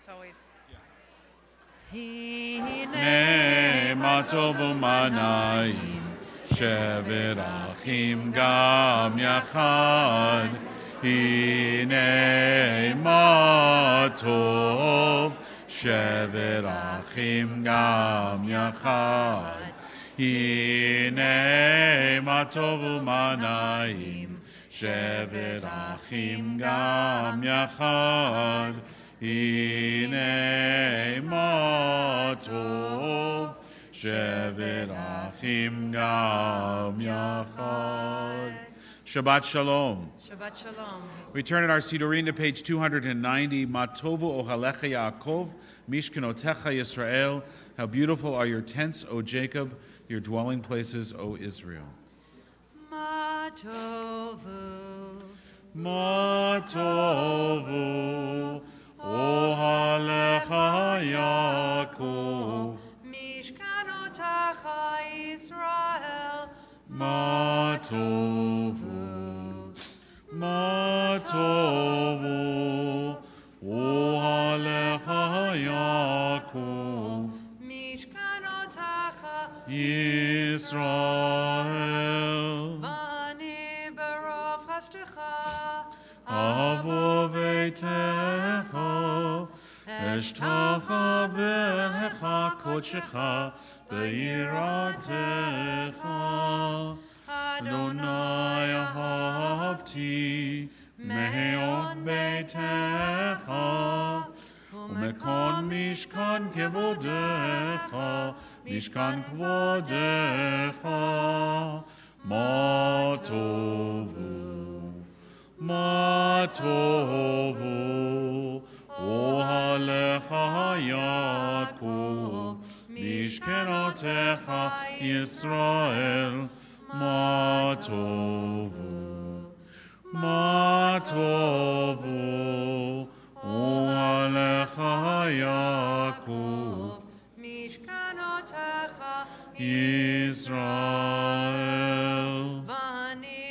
It's always. Hine matov u'manayim shevet achim gam yachad. Hine matov shevet achim gam yachad. Hine matov u'manayim shevet achim gam yachad. Hine matov shevet achim gam yachad. Shabbat Shalom. Shabbat Shalom. We turn in our Sidurim to page 290. Matovu ohalecha Yaakov, mishkanotecha Yisrael. How beautiful are your tents, O Jacob, your dwelling places, O Israel. Matovu. Matovu ohalecha Yaakov, Mishkanotecha Yisrael. Matovu, Matovu ohalecha Yaakov, Mishkanotecha Yisrael. Vani berov chastecha. Avo veitecha, eshtacha velecha kodshecha, beiratecha. Adonai ahavti, me'od beitecha, umekon mishkan kevodecha, mishkan kvodecha, matovu. Matovu ohalecha Yaakov, mishkenotecha Yisrael. Matovu, Matovu ohalecha Yaakov, Mishkanotecha Yisrael. Vani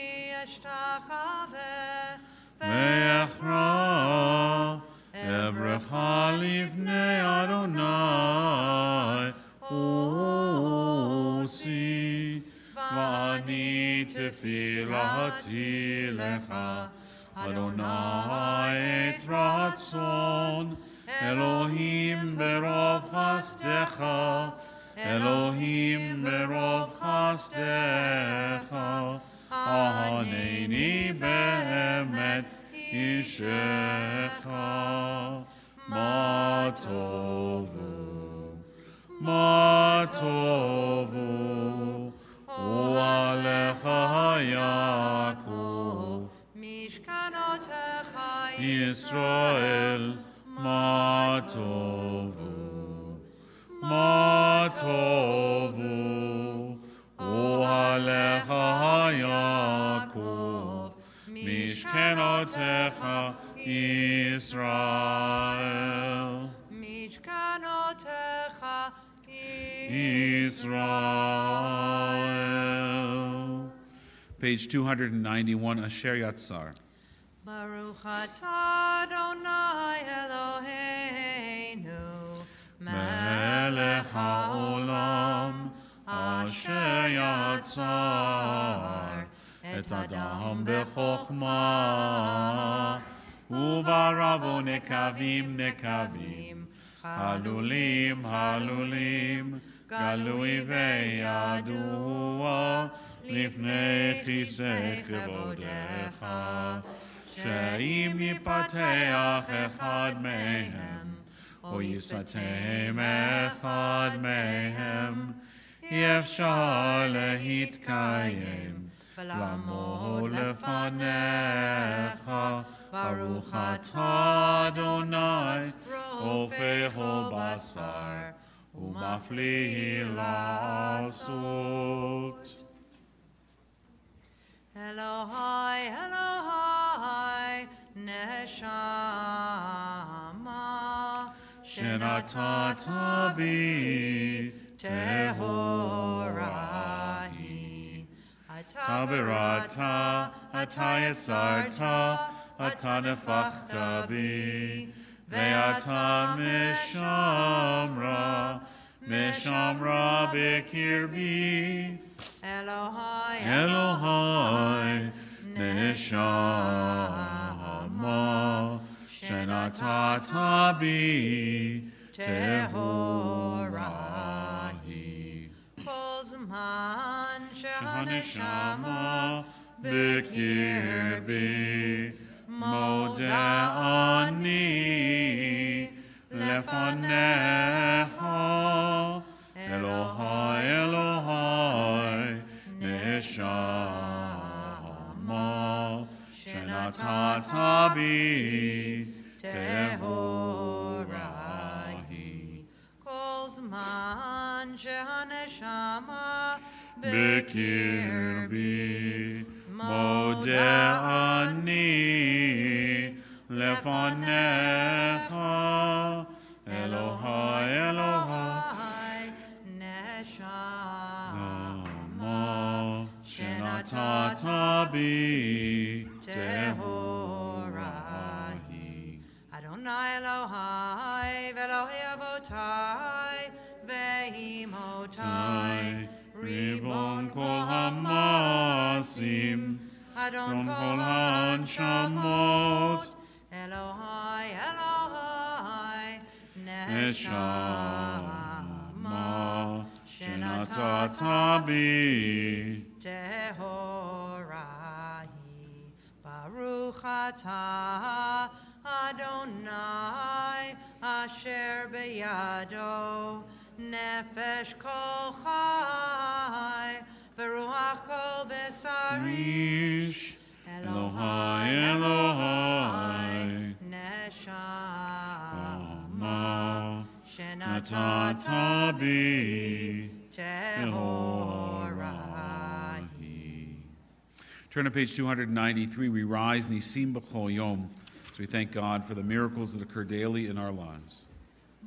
eshtachave Ve'achra evrecha livnei Adonai osi v'ani tefilati lecha Adonai et ratzon Elohim berov chasdecha Elohim berov chasdecha Haneni be'emet ishecha. Matovu, Matovu ohalecha Yaakov, Mishkanotecha Yisrael. Matovu, Matovu ohalecha Yaakov, mishkenotecha Yisrael. Mishkanotecha Israel. Page 291, Asher Yatzar. Baruch atah Adonai Eloheinu Melech haolam asher yatzar et adam bechokma ubaravo nekavim nekavim halulim halulim galui veyadua lifnei chisei chevodecha she'im yipateach echad mehem O yisatem echad mehem, yefshar lehitkayem, v'lamod lefanecha, baruch atah Adonai, ofecho basar, umafli lasot. Elohai, Elohai, neshama. Shenatata bi tehorahi. Taberata, atayasarta, atanefachta bi. Ve'ata mishamra bekirbi. Elohai neshama shenatata bi tehorahi. Kol zman Shehaneshama bekirbi moda'ani lefanecha. Elohai, Elohai, neshama shenatata bi tehorahi. Kol zman shehaneshama Bekirbi moda'ani lefanecha. Elohai, Elohai, neshama shenatata bi tehorahi. Adonai Elohai ve'Elohei avotai ve'imotai Ribon kol hamasim, Adon kol hanshamot, Elohai Elohai neshama shenatata bi Tehorahi. Baruch atah Adonai asher beyado nefesh kol chai v'ruach kol besari. Rish. Elohai, Elohai, neshama shenatata bi tehorahi. Turn to page 293. We rise nisim b'chol yom. So we thank God for the miracles that occur daily in our lives.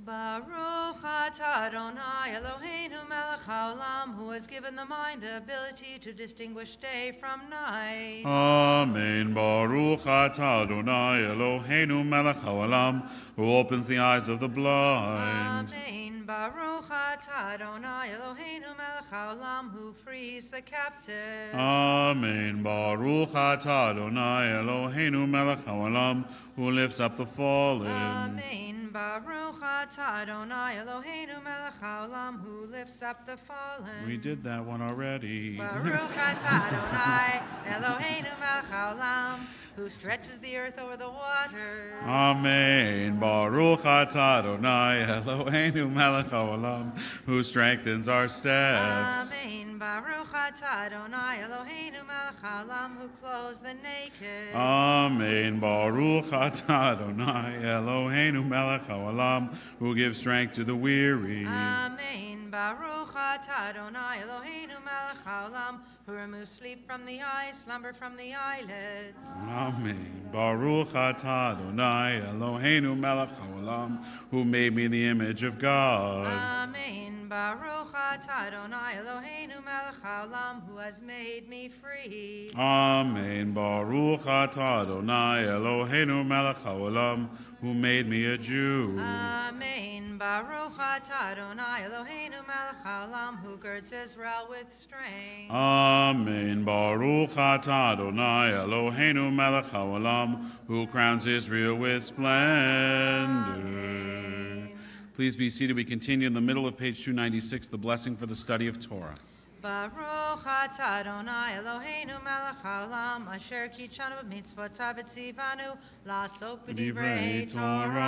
Baruch atah Adonai Eloheinu melech haolam, who has given the mind the ability to distinguish day from night. Amen. Baruch atah Adonai Eloheinu melech haolam, who opens the eyes of the blind. Amen. Baruch atah Adonai Eloheinu melech haolam, who frees the captive. Amen. Baruch atah Adonai Eloheinu melech haolam, who lifts up the fallen. Amen. Baruch atah Adonai Eloheinu melech haolam, who lifts up the fallen. We did that one already. Baruch atah Adonai Eloheinu melech haolam, who stretches the earth over the waters. Amen. Baruch atah Adonai Eloheinu melech haolam, who strengthens our steps. Amen. Baruch atah Adonai Eloheinu melech haolam, who clothes the naked. Amen. Baruch atah Adonai Eloheinu melech haolam, who gives strength to the weary. Amen. Baruch atah Adonai Eloheinu melech haolam, who removes sleep from the eyes, slumber from the eyelids. Amen. Baruch atah Adonai Eloheinu melech haolam, who made me in the image of God. Amen. Baruch atah Adonai Eloheinu melech haolam, who has made me free. Amen. Baruch atah Adonai Eloheinu melech haolam, who made me a Jew. Amen. Baruch atah Adonai Eloheinu melech haolam, who girds Israel with strength. Amen. Baruch atah Adonai Eloheinu melech haolam, who crowns Israel with splendor. Amen. Please be seated. We continue in the middle of page 296, the blessing for the study of Torah. Baruch atah Adonai Eloheinu melech haolam, asher kitshanu b'mitzvotav v'tzivanu la'asok b'divrei Torah.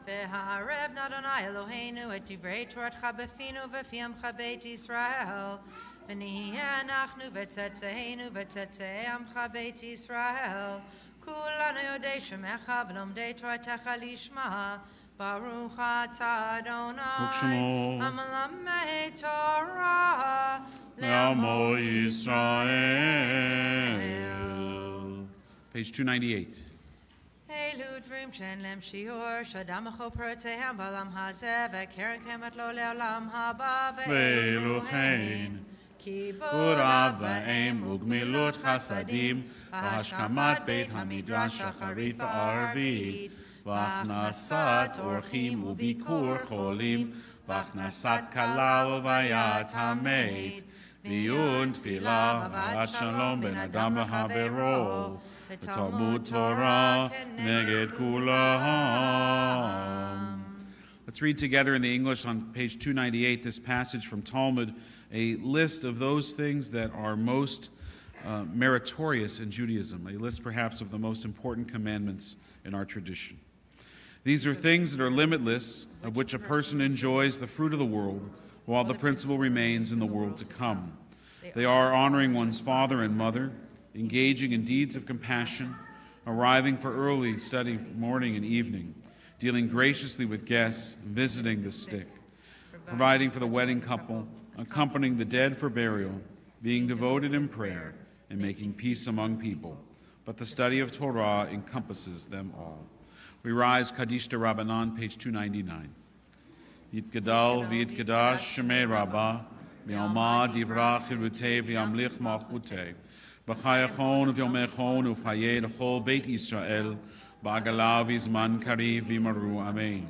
V'ha'arev Adonai Eloheinu et divrei Toratcha b'finu v'fi amcha beit Yisrael. V'nihiyeh anachnu v'tzetzeinu v'tzetzei amcha beit Yisrael. Kulanu yodei shemecha v'lomdei Toratecha lishma. Baruch atah Adonai Ukshmo. Amalamed Torah Le'amo Yisrael. Page 298. Elu dvrim she'en lem shiur, shadam echo perotehem b'olam hazeh, v'keren kemet lo le'olam haba, Ve'elu chein. וכיבוד אב ואם וגמילות חסדים, והשכמת בית המדרש שחרית וערבית, והכנסת אורחים וביקור חולים, והכנסת כלה לוויית המת, ועיון תפילה ועד שלום בין אדם לחברו, ותלמוד תורה נגד כולם. Let's read together in the English on page 298 this passage from Talmud, a list of those things that are most meritorious in Judaism, a list perhaps of the most important commandments in our tradition. These are things that are limitless, of which a person enjoys the fruit of the world, while the principle remains in the world to come. They are honoring one's father and mother, engaging in deeds of compassion, arriving for early study morning and evening, dealing graciously with guests, visiting the sick, providing for the wedding couple, accompanying the dead for burial, being devoted in prayer, and making peace among people. But the study of Torah encompasses them all. We rise, Kaddish de Rabbanan, page 299. Yitgadal v'yitgadash shemei Rabbah, v'yalma divrach chirutei v'yamlich malchutei, v'chayachon v'yomechon ufayeh l'chol Beit Yisrael, ba'agala v'zman kariv v'maru amen.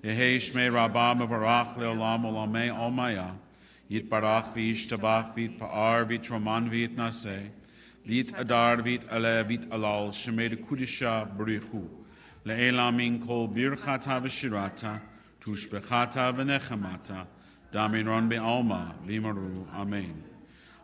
Yehei shmei Rabbah mevarach le'olam olamei olmaya, yitbarach v'yishtabach v'yitpa'ar v'yitroman v'yitnaseh, v'yitadar v'yitaleh v'yitalal shemei d'kudisha b'richu, le'elam min kol birchata v'shirata, tushbechata v'nechemata, damiron be'alma v'yimaru amen.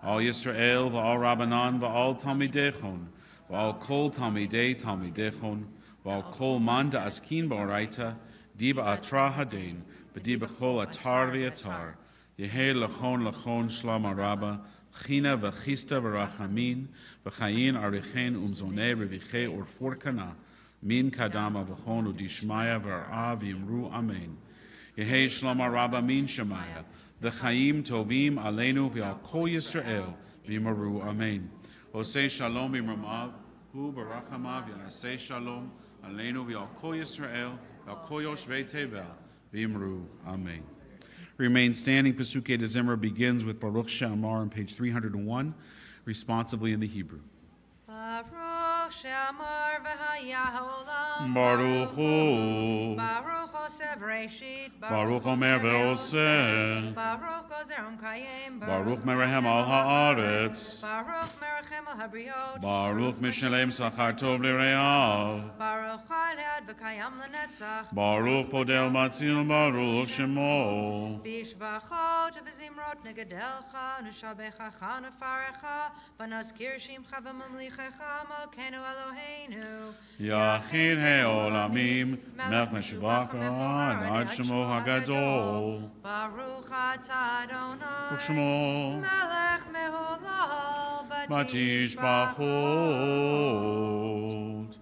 All Yisrael v'al Rabbanan v'al Talmidechon, v'al kol Talmidei Talmidechon, v'al kol man da'askin ba'oraita, di ba'atra hadein, b'di b'chol atar v'yatar, yehei lachon shlam araba, china v'chista v'rachamin, v'chayin arichen umzonei revichei orfor kana, min kadama v'chon udishmaya v'ar'a v'yimru amen. Yehei shlam araba min shemaya, v'chaim tovim aleinu v'al kol Yisrael v'yimaru amen. Osei shalom b'mramav, hu barachamav yasei shalom, aleinu v'al kol Yisrael, v'al kol yoshvei tevel v'yimaru amen. Remain standing. Pesukei de Zimra begins with Baruch She'amar on page 301, responsively in the Hebrew. Baruch She'amar v'haya ha'olam. Baruch Hu. Baruch Oseh Bereshit. Baruch Omer Ve'oseh. Baruch Ozer Kayim. Baruch Merehem al Haaretz. Baruch Merechem al Habriot. Baruch Mishalem Sachar Tov L'Re'av. Baruch Chaylead v'Kayam L'Netzach. Baruch Podel Matzil Baruch Shemo. Bishvachot v'zimrot negedelcha nushabechacha nefarecha v'nazkir shimcha v'mamlichecha malkeinu Eloheinu. Yachid He'olamim Melech Meshubach V'Ad Ad Shemo HaGadol. Baruch atah Adonai Baruch Shemo Melech meholal Batish Bachot.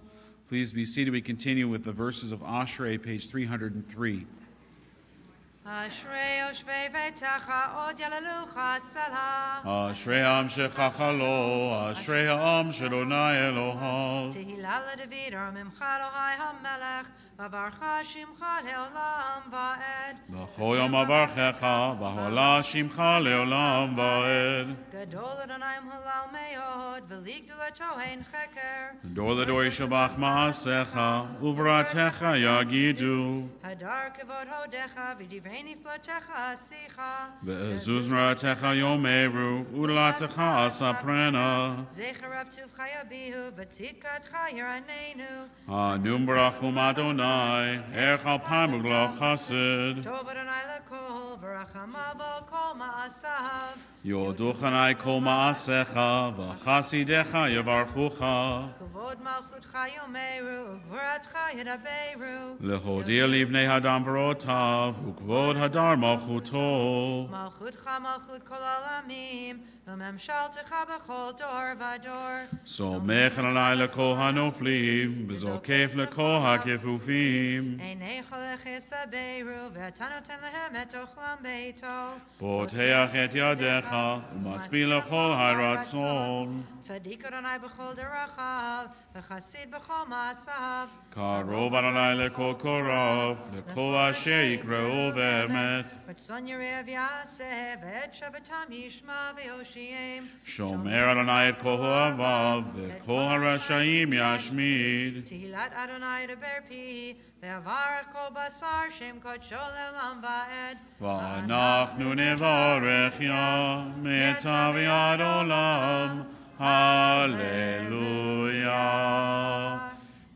Please be seated. We continue with the verses of Ashrei, page 303. Ashrei yoshvei ve'techa od yalalucha salah. Ashrei Am Shechachalo, Ashrei Am Shadonai Elohav. Tehillah leDavid Mimcha Elohai HaMelech v'avarcha shimcha le'olam va'ed. B'chol yom avarchecha, v'hola shimcha le'olam va'ed. Gadol Adonai Mhalal me'od v'ligdul atohen cheker. Dor l'dor yishabach ma'asecha, uvratecha yagidu. Hadar kevod hodecha v'divrei niflotecha asicha. Ve'ezuz meratecha yomeru, ulatecha asaprena. Zecher av tuvcha yabihu v'titkatcha yiranenu. Anum barachum Adonai, erchal pamug lo chassid. Tov Adonai lekol v'rachamav al kol ma'asav. Yoduchanai kol ma'asecha, v'chasidecha yavarchucha. Kavod malchutcha yomeru ugvuratcha yadaberu. Lehodia livnei hadam v'rotav, ukvod hadar malchuto. Malchutcha malchut kol alamim v'memshaltecha b'chol dor v'dor. Somech alai lekol hanoflim, v'zokef lekol hakefufim. Einecha lechesaberu v'atanoten lehem et ochlam beito. Poteach et yadecha, umaspi lechol haratzon. Tzadik Adonai b'chol derachav וחסיד בכל מעשיו. קרוב אדוני לכל קורב, לכל אשר יקראו באמת. רצון ירא ויעשה, ואת שבתם ישמע ויושיעם. שומר אדוני את כל אוהביו, ואת כל הרשעים ישמיד. תהילת אדוני ידבר פי, ויברך כל בשר שם קודשו לעולם ועד. ואנחנו נברך יה מעתה ועד עולם. Hallelujah.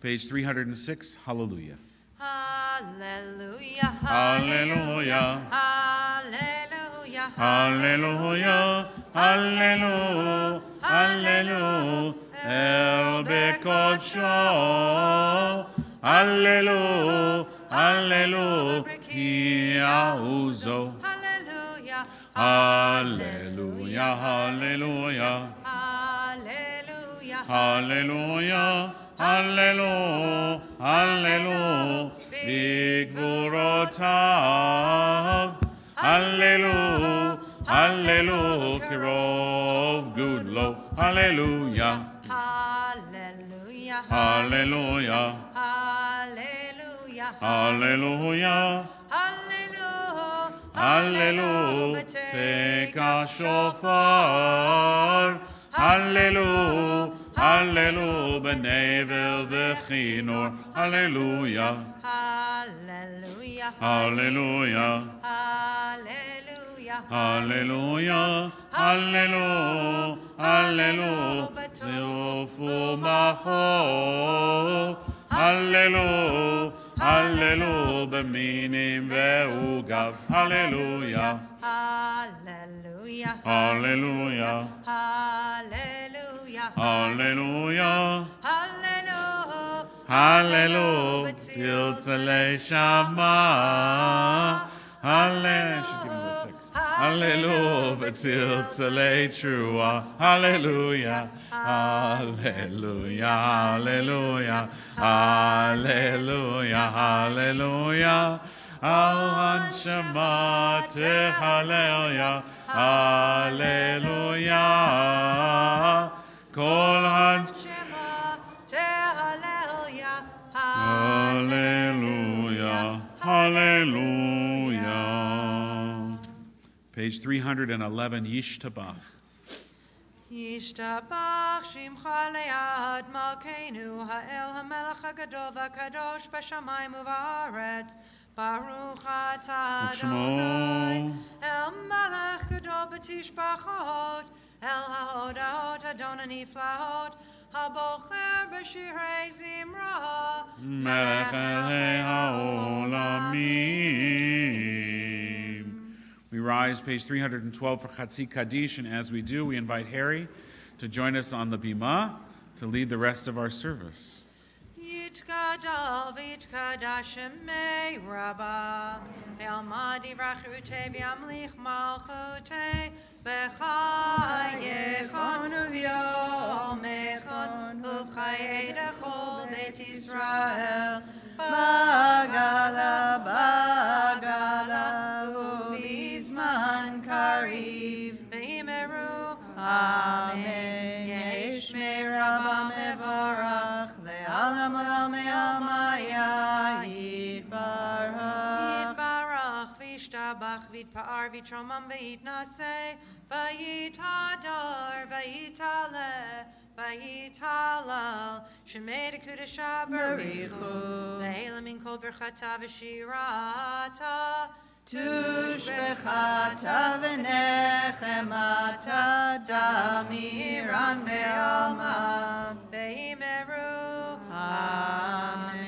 Page 306, Hallelujah. Hallelujah. Hallelujah. Hallelujah. Hallelujah. Hallelujah. Hallelujah. El Bekodsho. Hallelujah. Hallelujah. Ki auzo. Hallelujah. Hallelujah. Hallelujah. Hallelujah. Hallelujah. Hallelujah. Hallelujah. Bigvorotav. Hallelujah. Hallelujah. Kirov Gudlo. Hallelujah. Hallelujah. Hallelujah. Hallelujah. Hallelujah. Hallelujah. Hallelujah. Take a shofar. Hallelujah. Hallelujah. Benevel v'chinor. Hallelujah. Hallelujah. Hallelujah. Hallelujah. Hallelujah. Hallelujah. Hallelujah. Zilfu macho. Hallelujah. Hallelujah. B'minim ve'ugav. Hallelujah. Hallelujah. Hallelujah. Hallelujah. Hallelujah. Hallelujah. Hallelujah. Tiltale shama. Hallelujah. Hallelujah. Tiltale trua. Hallelujah. Hallelujah. Hallelujah. Hallelujah. Hallelujah. Al Shema Hallelujah. Hallelujah. Kol Shema Hallelujah. Hallelujah. Hallelujah. Page 311, Yishtabach. ישתבח שמך ליד מלכנו האל המלך הגדול והקדוש בשמיים ובארץ ברוך אתה אדוני אל מלך גדול בתשבחות אל ההודעות אדון הנפלאות הבוחר בשירי זמרה מלך אלוהי העולמים. We rise, page 312, for Chatzi Kaddish, and as we do, we invite Harry to join us on the Bima to lead the rest of our service. יתגדל ויתקדש שמי רבה, ועמד יברכותי וימליך מלכותי, בחייכון וביומכון, ובחיי דכל בית ישראל, בגלה בגלה, ובזמן קריב, ואמרו אמן, ישמי רבה מבורך, ועלם עולם מעלמיה יתברך וישתבח ויתפאר ויתרומם ויתנשא ויתהדר ויתעלה ויתהלל שמי דקודשה בריחו לעילא מן כל ברכתה ושירתה תושבחתה ונחמתה תמירן בעלמא ואמרו אמן.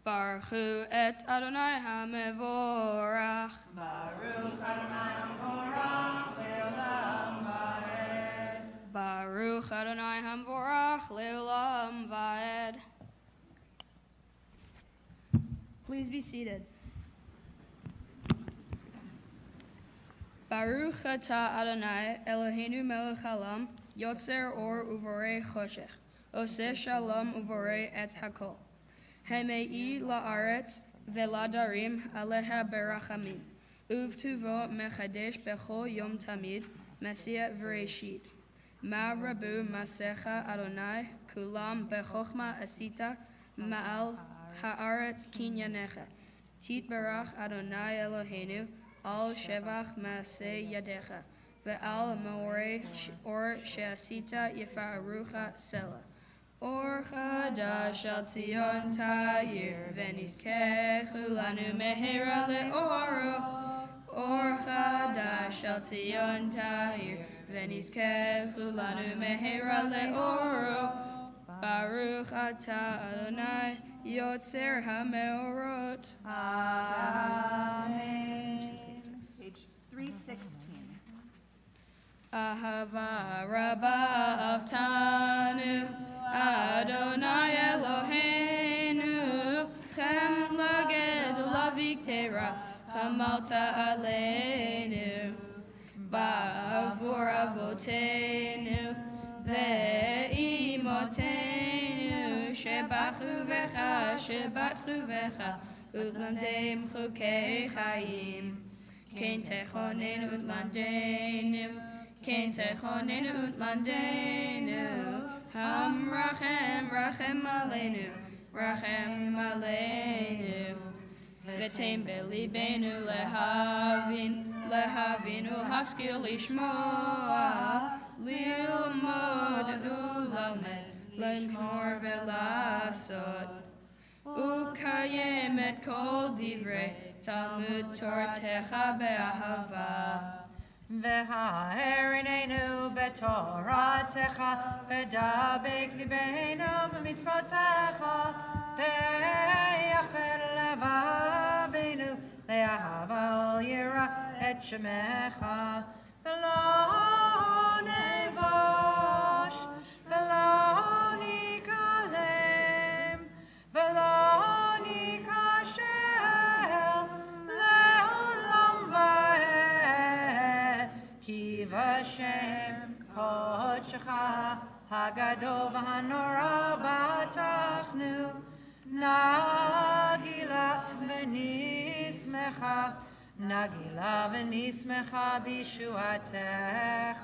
ברכו את אדוני המבורך. ברוך אדוני המבורך לעולם ועד. ברוך אדוני המבורך לעולם ועד. Please be seated. Baruch atah Adonai Eloheinu melech haolam, yotzer or uvorei choshech, oseh shalom uvorei et hakol. Hemei la'aretz veladarim aleha berachamim, uvtuvo mechadesh bechol yom tamid, Messiah Vereshit. Ma Rabu Masecha Adonai, Kulam Bechochma Asita, Ma'al Haaretz Kinyanecha. Tit Barach Adonai Eloheinu, Al Shevach Maaseh Yadecha, Ve'al Moreh Or Sheasita Yefa'arucha Sela. Or Chadash Al Tzion Tayir, Veniskech Ulanu Mehera Le'oro. Or Chadash Al Tzion Tayir, Veniskech Ulanu Mehera Le'oro. Baruch Ata Adonai, Yotzer HaMeorot. Amen. Page 316. Ahava Rabbah of Tanu, Adonai Eloheinu, Chem Laged Laviktera, Hamalta Aleinu, Ba'avur Avotenu, Ve'imotenu, Shebachu Vecha, Shebatchu Vecha, Utlandem Chukei Chaim, Kein Techonin Utlandenu, Kein Techonin Utlandenu, Ham Rachem, Rachem Aleinu, Rachem Aleinu. V'tein belibenu lehavin, lehavinu haskil lishmoa, lilmod ulamed, lishmor velasot. Ukayem et kol divrei, Talmud Tortecha be'ahava. והערננו בתורתך, ודבק ליבנו במצוותיך, ויחל לבבינו לאהבה וליראה את שמך, ולא נבוש, ולא ניכלם, ולא ניכשל, לעולם ועד. כי בשם קודשך הגדול והנורא בטחנו, נגילה ונשמחה, נגילה ונשמחה בישועתך.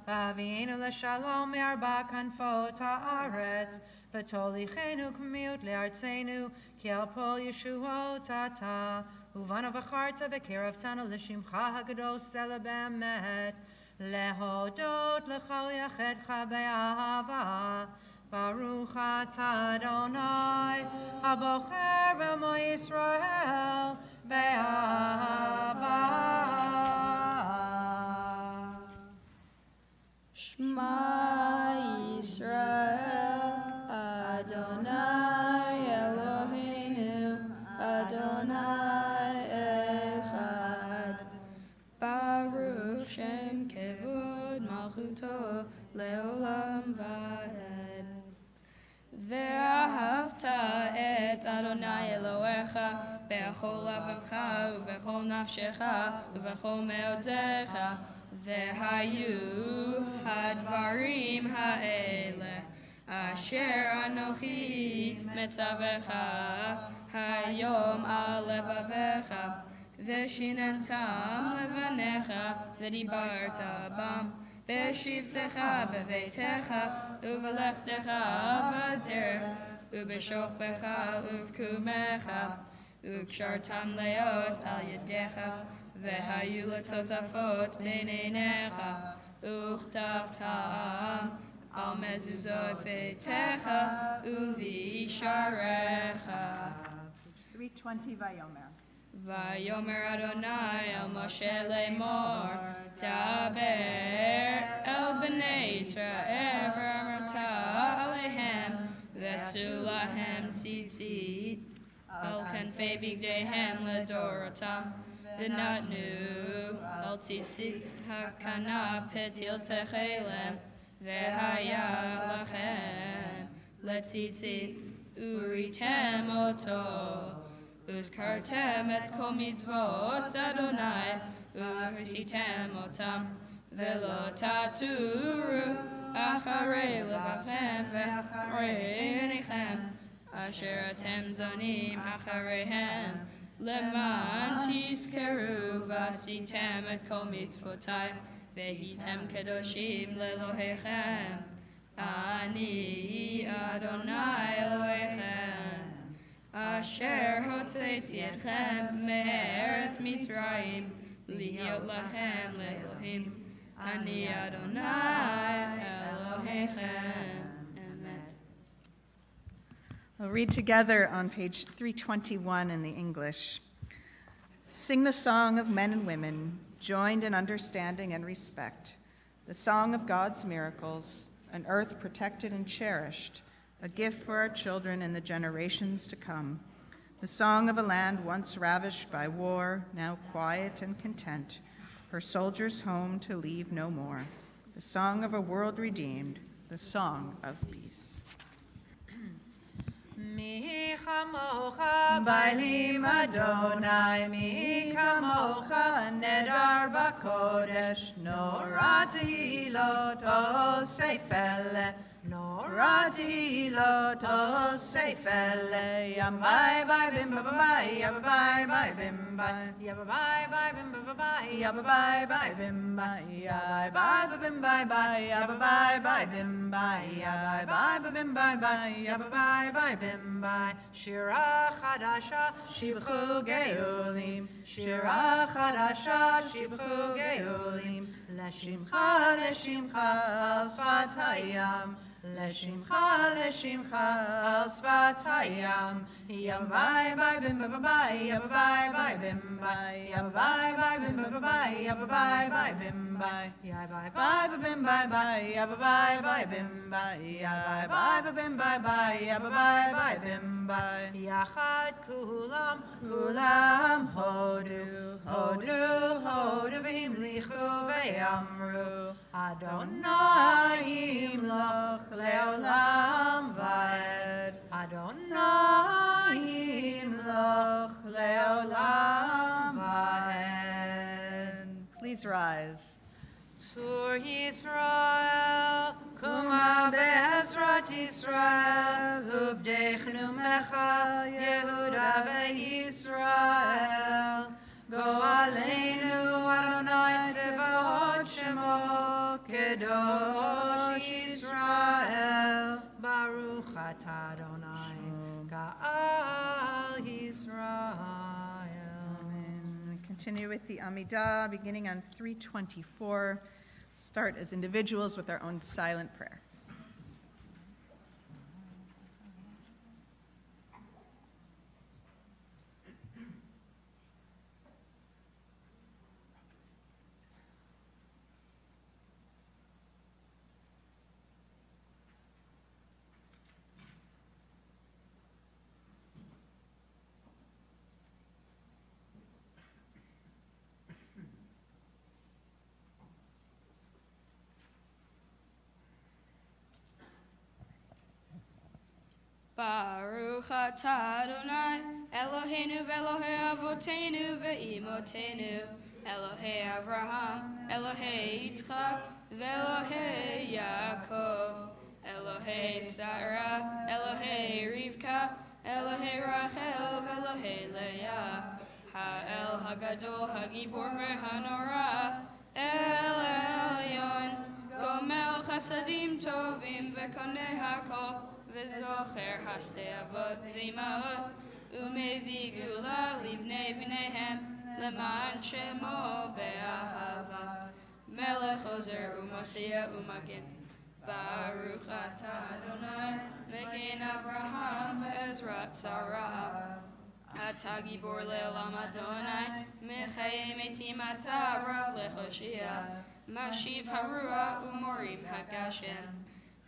והביאנו לשלום מארבע כנפות הארץ, ותוליכנו כמיעוט לארצנו, כי על פול ישועות אתה. ובנו בחרת בקרבתנו לשמך הגדול סלע באמת, להודות לך ולייחדך באהבה. ברוך אתה אדוני, הבוחר במו ישראל באהבה. Shema Yisrael, Adonai Eloheinu, Adonai Echad. Baruch Shem Kevod Malchuto Leolam Vaed. Ve'ahavta et Adonai Elohecha be'achol lavavcha uve'chol nafshecha uve'chol meodecha. Ve'hayu hadvarim ha'ele asher anochi metzavecha hayom al levavecha ve'shinentam levanecha ve'dibarta bam be'shivtecha beveitecha uvelechtecha v'derech u'b'shokbecha u'vkumecha u'kshartam leot al yedecha Ve'hayu letotafot b'neinecha, uchtavtam al mezuzot beitecha u'visharecha. Page 320, Vayomer. Vayomer Adonai el Moshe lemor, daber el b'nei Yisrael v'amarta alehem, v'esu lahem tzitzit, al kanfei bigdeihem ledorotam. V'natnu al tzitzit hakana petil techelem ve'haya lachem letzitzit uritem oto uzkartem et kol mitzvot Adonai urisitem otam ve'lo taturu acharei levachem ve'acharei enichem asher atem zonim achareihem Leman tizkeru v'asitem et kol mitzvotai והייתם קדושים לאלוהיכם. אני אדוני אלוהיכם, אשר הוצאתי אתכם מארץ מצרים, להיות לכם לאלוהים. אני אדוני אלוהיכם. Amen. We'll read together on page 321 in the English. Sing the song of men and women, joined in understanding and respect, the song of God's miracles, an earth protected and cherished, a gift for our children and the generations to come, the song of a land once ravished by war, now quiet and content, her soldiers home to leave no more, the song of a world redeemed, the song of peace. Mi chamocha bailim Adonai, mi kamocha nedar bakodesh, nora tehilot o seifele, nora tehilot o seifele, yamai bai bim ba bai, yabai bai bim bai, yabai bai bim ba bai, yabai bai bim bai, yabai bai bim bai bai, yabai bai bim bai, yabai bai bim bai bai, yabai bai bim bai. Shira chadasha shibchu geulim, shira chadasha shibchu geulim, leshimcha leshimcha al sfat hayam, leshimcha leshimcha al sfat hayam, yabai bai bim ba bai, yabai bai bim bai, yabai bai bim ba bai, yabai bai bim bai, yabai bai bim bai bai, yabai bai bim bai, yabai bai bim bai bai, yabai bai bim bai. Yachad kulam kulam hodu hodu hodu v'himlichu ve'amru Adonai yimloch leolam va'ed, Adonai yimloch leolam va'ed. Please rise. Tzur Yisrael, Kuma be'ezrat Yisrael, Uvdechnu mecha, Yehuda ve'Yisrael. Go aleinu Adonai tzevahot shemo, Kedosh Yisrael. Baruch atah Adonai, Ga'al Yisrael. Amen. We continue with the Amidah, beginning on 324. Start as individuals with our own silent prayer. Baruch atah Adonai, Eloheinu ve'Elohei avotenu ve'imotenu, Elohei Avraham, Elohei Yitzchak, ve'Elohei Yaakov, Elohei Sarah, Elohei Rivka, Elohei Rachel, ve'Elohei Leah, Ha'el Hagadol Hagibor ve'Hanora, El Elyon, Gomel Chasadim Tovim ve'Konei Hakol, V'zocher hasdei avot v'ima'ot, u'mevi gula livnei b'neihem, leman shemo be'ahava. Melech ozer u'mosiyah u'magen. Baruch atah Adonai, Megen Avraham ve'ezrat Sarah. Atah gibor le'olam Adonai, Mechayei metim atah rav lechoshia, Mashiv harua u'morim hagashem.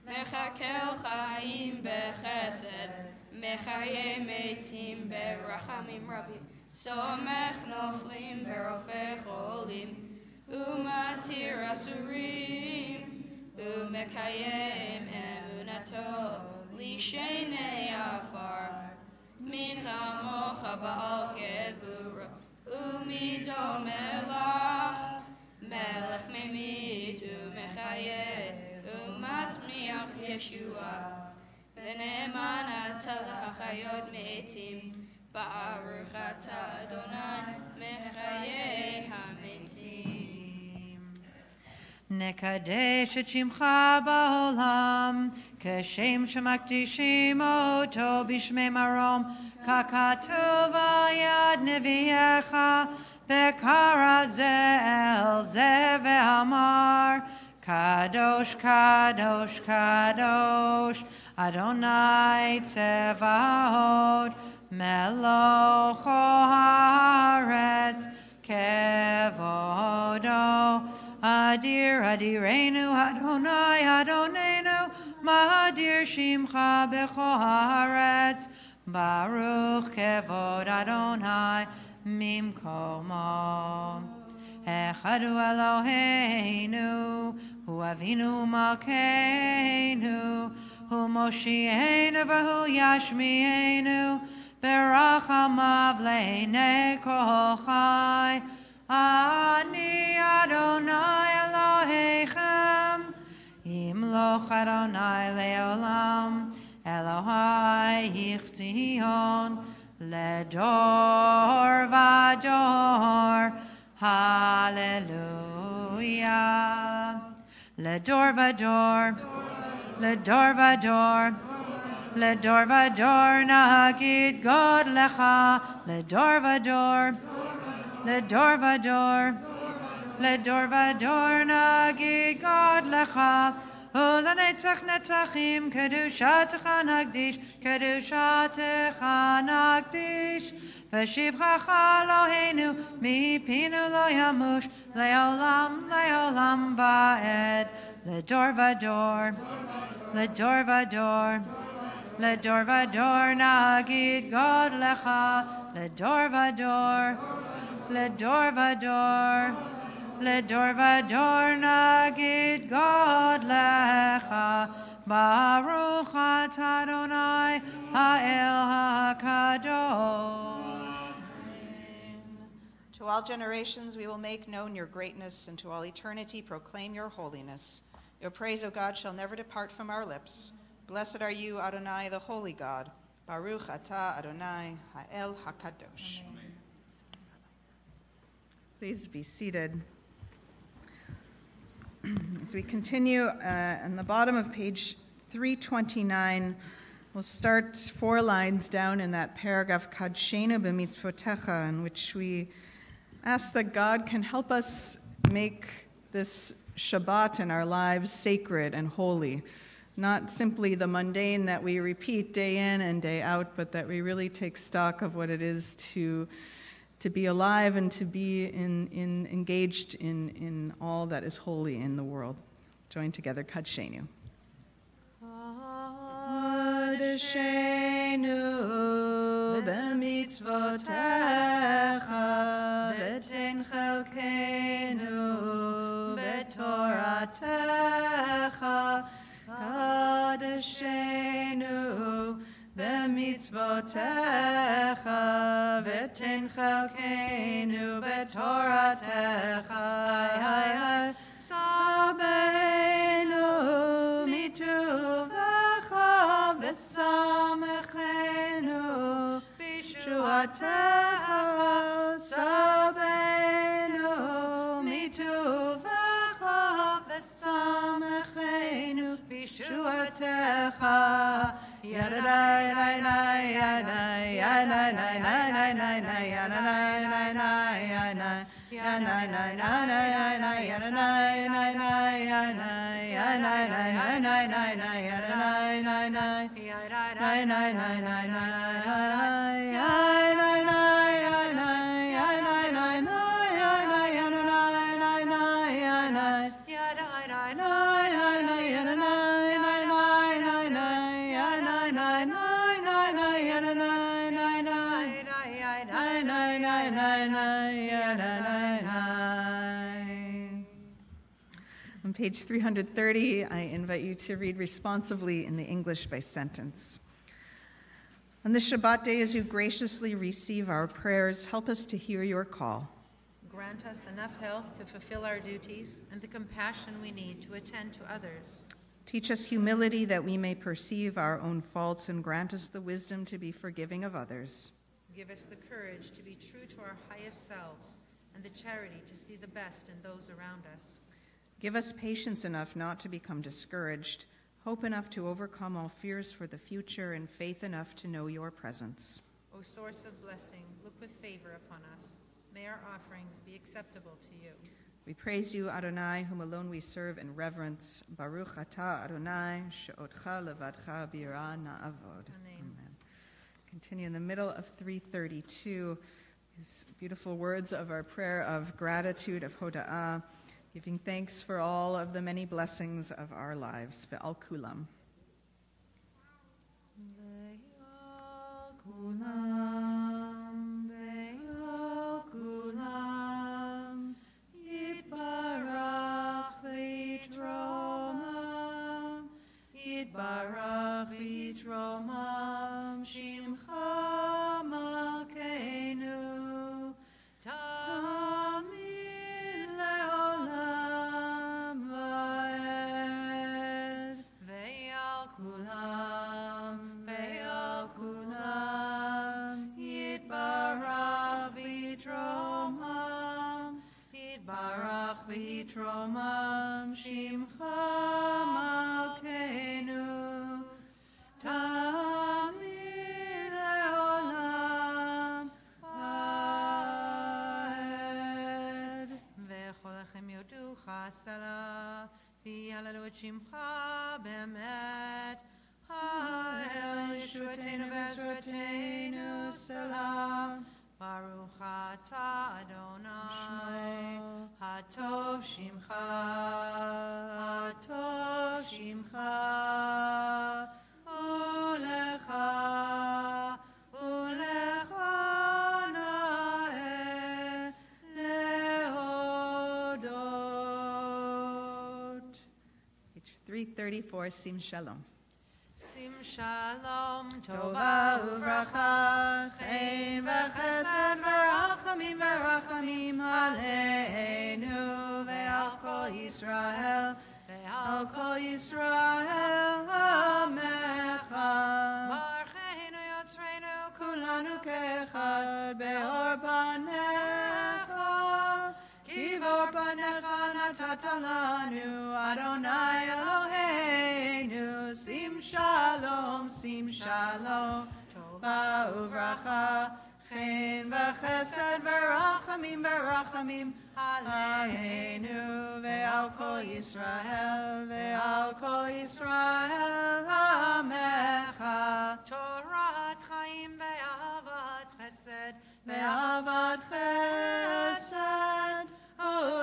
Mechakel chayim bechesed, mechaye metim berachamim rabim, somech noflim verofech olim, umatir asurim, umekayem emunato, lishenei afar, michamocha ba'al gevura, umidom melach, melech memit umechayeh, Umatzmiach Yeshua, V'ne'eman atah l'hachayot me'etim, Baruch atah Adonai, mechayei hametim. נקדש את שמך בעולם, כשם שמקדישים אותו בשמי מרום, ככתוב על יד נביאך, וקרא זה אל זה ואמר, קדוש, קדוש, קדוש, אדוני צבאות, מלוך הארץ, כבודו. אדיר, אדירנו, אדוני, אדוננו, מאדיר שמך בכל הארץ, ברוך כבוד אדוני ממקומו. אחד הוא אלוהינו, הוא אבינו מלכנו, הוא מושיענו והוא ישמיענו, ברחמיו לעיני כל חי. אני אדוני אלוהיכם, ימלוך אדוני לעולם, אלוהי ציון, לדור ודור, הללויה. לדור ודור, לדור ודור, לדור ודור נגיד גודלך, לדור ודור, לדור ודור, לדור ודור נגיד גודלך, ולנצח נצחים קדושתך נקדיש, קדושתך נקדיש. ושבחך אלוהינו מפינו לא ימוש, לעולם לעולם ועד. לדור ודור, לדור ודור, לדור ודור נגיד גודלך, לדור ודור, לדור ודור, לדור ודור נגיד גודלך, ברוך אתה אדוני האל הקדוש. To all generations we will make known your greatness, and to all eternity proclaim your holiness. Your praise, O God, shall never depart from our lips. Blessed are you, Adonai, the holy God. Baruch atah Adonai ha'el hakadosh. Please be seated. As we continue on the bottom of page 329, we'll start 4 lines down in that paragraph, Kadshenu b'mitzvotecha, in which we ask that God can help us make this Shabbat in our lives sacred and holy. Not simply the mundane that we repeat day in and day out, but that we really take stock of what it is to be alive and to be engaged in all that is holy in the world. Join together, Kadshenu. Kadshenu b'mitzvotecha v'ten chelkenu b'toratecha. Kadshenu b'mitzvotecha v'ten chelkenu b'toratecha. Sabeinu mituvecha v'samechenu b'shuatecha. Sabeinu mituvecha v'samechenu b'shuatecha. Yadai yadai yadai yadai yadai On page 330, I invite you to read responsively in the English by sentence. On this Shabbat day, as you graciously receive our prayers, help us to hear your call. Grant us enough health to fulfill our duties and the compassion we need to attend to others. Teach us humility that we may perceive our own faults, and grant us the wisdom to be forgiving of others. Give us the courage to be true to our highest selves and the charity to see the best in those around us. Give us patience enough not to become discouraged, hope enough to overcome all fears for the future, and faith enough to know your presence. O source of blessing, look with favor upon us. May our offerings be acceptable to you. We praise you, Adonai, whom alone we serve in reverence. Baruch atah Adonai, she'otcha levadcha b'yirah na'avod. Amen. Continue in the middle of 332, these beautiful words of our prayer of gratitude, of hoda'ah, giving thanks for all of the many blessings of our lives. Ve'al kulam. Ve'al kulam, ve'al kulam, yitbarach v'yitromam, yitbarach v'yitromam, shimcha malkeinu, tamid le'olam va'ed. Ve'al kulam, ve'al kulam, yitbarach v'yitromam, yitbarach v'yitromam, shimcha malkeinu, tamid le'olam va'ed. וכל לכם יודוך סלה, ויהללו את שמך באמת. האל ישועתנו ועזרתנו סלה. ברוך אתה אדוני, הטוב שמך, הטוב שמך. ולך, ולך נאה להודות. Page 334, Sim Shalom. שים שלום, טובה וברכה, חן וחסד ורחמים ורחמים עלינו ועל כל ישראל, ועל כל ישראל עמך. ברכנו יוצרנו כולנו כאחד באור פניך, כי באור פניך נתת לנו, אדוני אלוהינו. שים שלום, שים שלום, טובה וברכה, חן וחסד ורחמים ורחמים עלינו ועל כל ישראל, ועל כל ישראל עמך. תורת חיים ואהבת חסד, ואהבת חסד,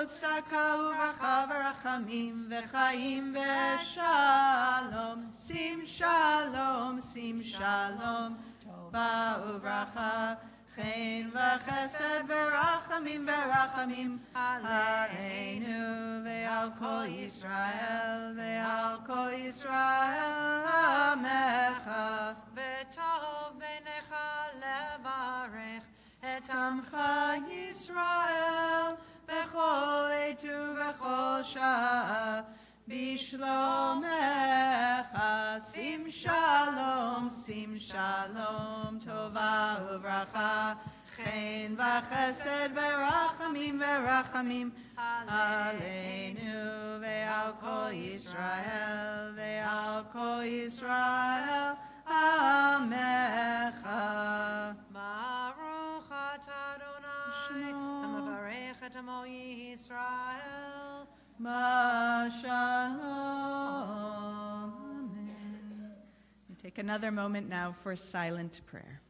וצדקה וברכה ורחמים וחיים ושלום. שים שלום, שים שלום, טובה וברכה, חן וחסד ורחמים ורחמים עלינו ועל כל ישראל, ועל כל ישראל עמך. וטוב בעיניך לברך את עמך ישראל בכל עת ובכל שעה בשלומך. שים שלום, שים שלום, טובה וברכה, חן וחסד ורחמים ורחמים עלינו ועל כל ישראל, ועל כל ישראל עמך. ברוך אתה אדוני המברך את עמו ישראל. Shalom. Amen. We take another moment now for silent prayer.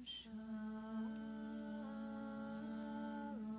Shalom.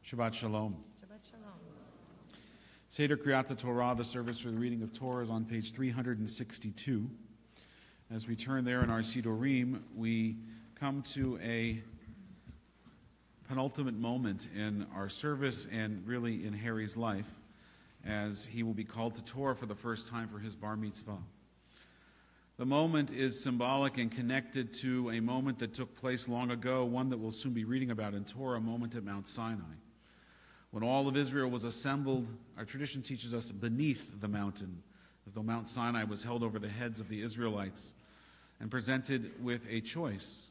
Shabbat Shalom. Shabbat Shalom. Seder Kriyat Torah, the service for the reading of Torah, is on page 362. As we turn there in our Sidorim, we come to a penultimate moment in our service and really in Harry's life, as he will be called to Torah for the first time for his bar mitzvah. The moment is symbolic and connected to a moment that took place long ago, one that we'll soon be reading about in Torah, a moment at Mount Sinai. When all of Israel was assembled, our tradition teaches us beneath the mountain, as though Mount Sinai was held over the heads of the Israelites and presented with a choice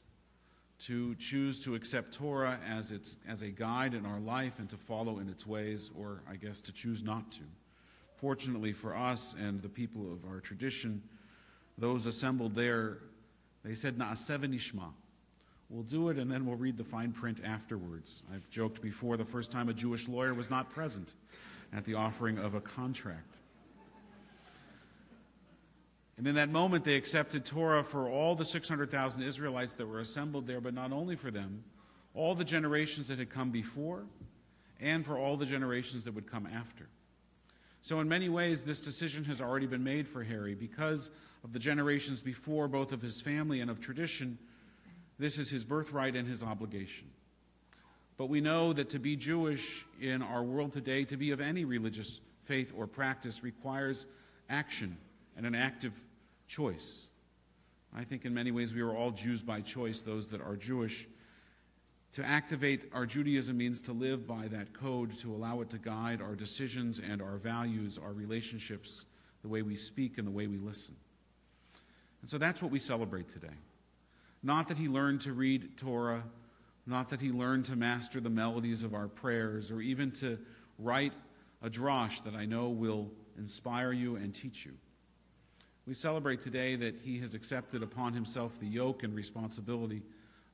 to choose to accept Torah as a guide in our life and to follow in its ways, or I guess to choose not to. Fortunately for us and the people of our tradition, those assembled there, they said, Na'aseh v'nishma. We'll do it and then we'll read the fine print afterwards. I've joked before, the first time a Jewish lawyer was not present at the offering of a contract. And in that moment, they accepted Torah for all the 600,000 Israelites that were assembled there, but not only for them, all the generations that had come before, and for all the generations that would come after. So in many ways, this decision has already been made for Harry. Because of the generations before, both of his family and of tradition, this is his birthright and his obligation. But we know that to be Jewish in our world today, to be of any religious faith or practice, requires action and an active choice. I think in many ways we are all Jews by choice, those that are Jewish. To activate our Judaism means to live by that code, to allow it to guide our decisions and our values, our relationships, the way we speak and the way we listen. And so that's what we celebrate today. Not that he learned to read Torah, not that he learned to master the melodies of our prayers, or even to write a drash that I know will inspire you and teach you. We celebrate today that he has accepted upon himself the yoke and responsibility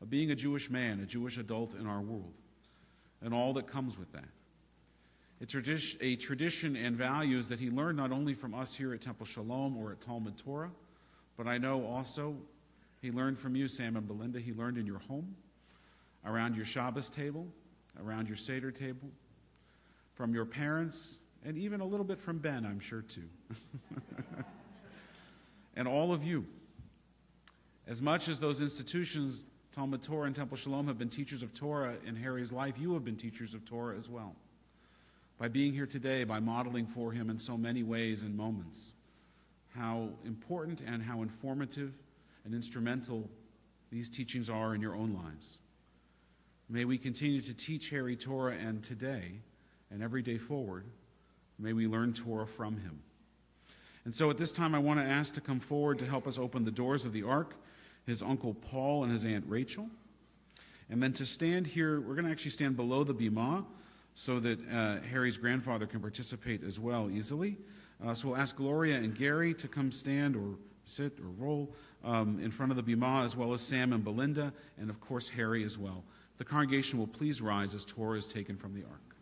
of being a Jewish man, a Jewish adult in our world, and all that comes with that. It's a tradition and values that he learned not only from us here at Temple Sholom or at Talmud Torah, but I know also he learned from you, Sam and Belinda. He learned in your home, around your Shabbos table, around your Seder table, from your parents, and even a little bit from Ben, I'm sure, too. And all of you. As much as those institutions, Talmud Torah and Temple Sholom, have been teachers of Torah in Harry's life, you have been teachers of Torah as well. By being here today, by modeling for him in so many ways and moments, how important and how informative and instrumental these teachings are in your own lives. May we continue to teach Harry Torah, and today and every day forward, may we learn Torah from him. And so at this time, I want to ask to come forward to help us open the doors of the ark, his uncle Paul and his aunt Rachel. And then to stand here, we're going to actually stand below the bimah so that Harry's grandfather can participate as well easily. So we'll ask Gloria and Gary to come stand or sit or roll in front of the bimah, as well as Sam and Belinda, and of course Harry as well. The congregation will please rise as Torah is taken from the ark.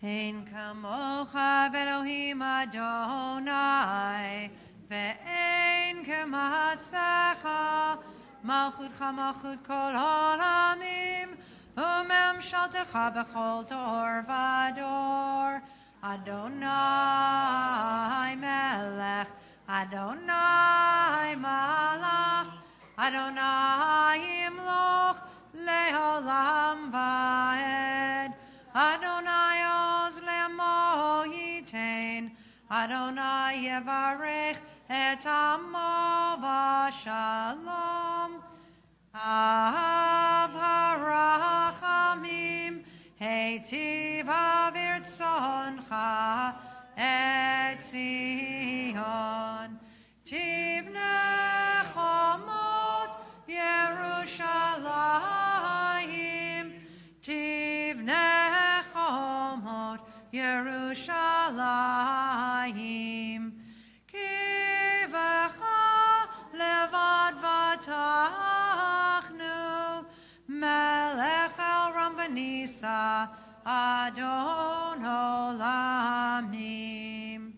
Ein kamocha v'Elohim Adonai, ve'ein k'ma'asecha, malchutcha malchut kol ha'olamim, u'memshaltecha b'chol dor v'dor. Adonai melech, Adonai malach, Adonai imloch le'olam va'ed. Adonai oz le'amo yitain, Adonai yevarech et amo v'shalom. Av harachamim, heitiv avirtzoncha et Zion. Tivnei chomot Yerushalayim, Tivnei chomot Yerushalayim. Kivecha levad vatachnu, melech el ram v'nisa, Adon olamim.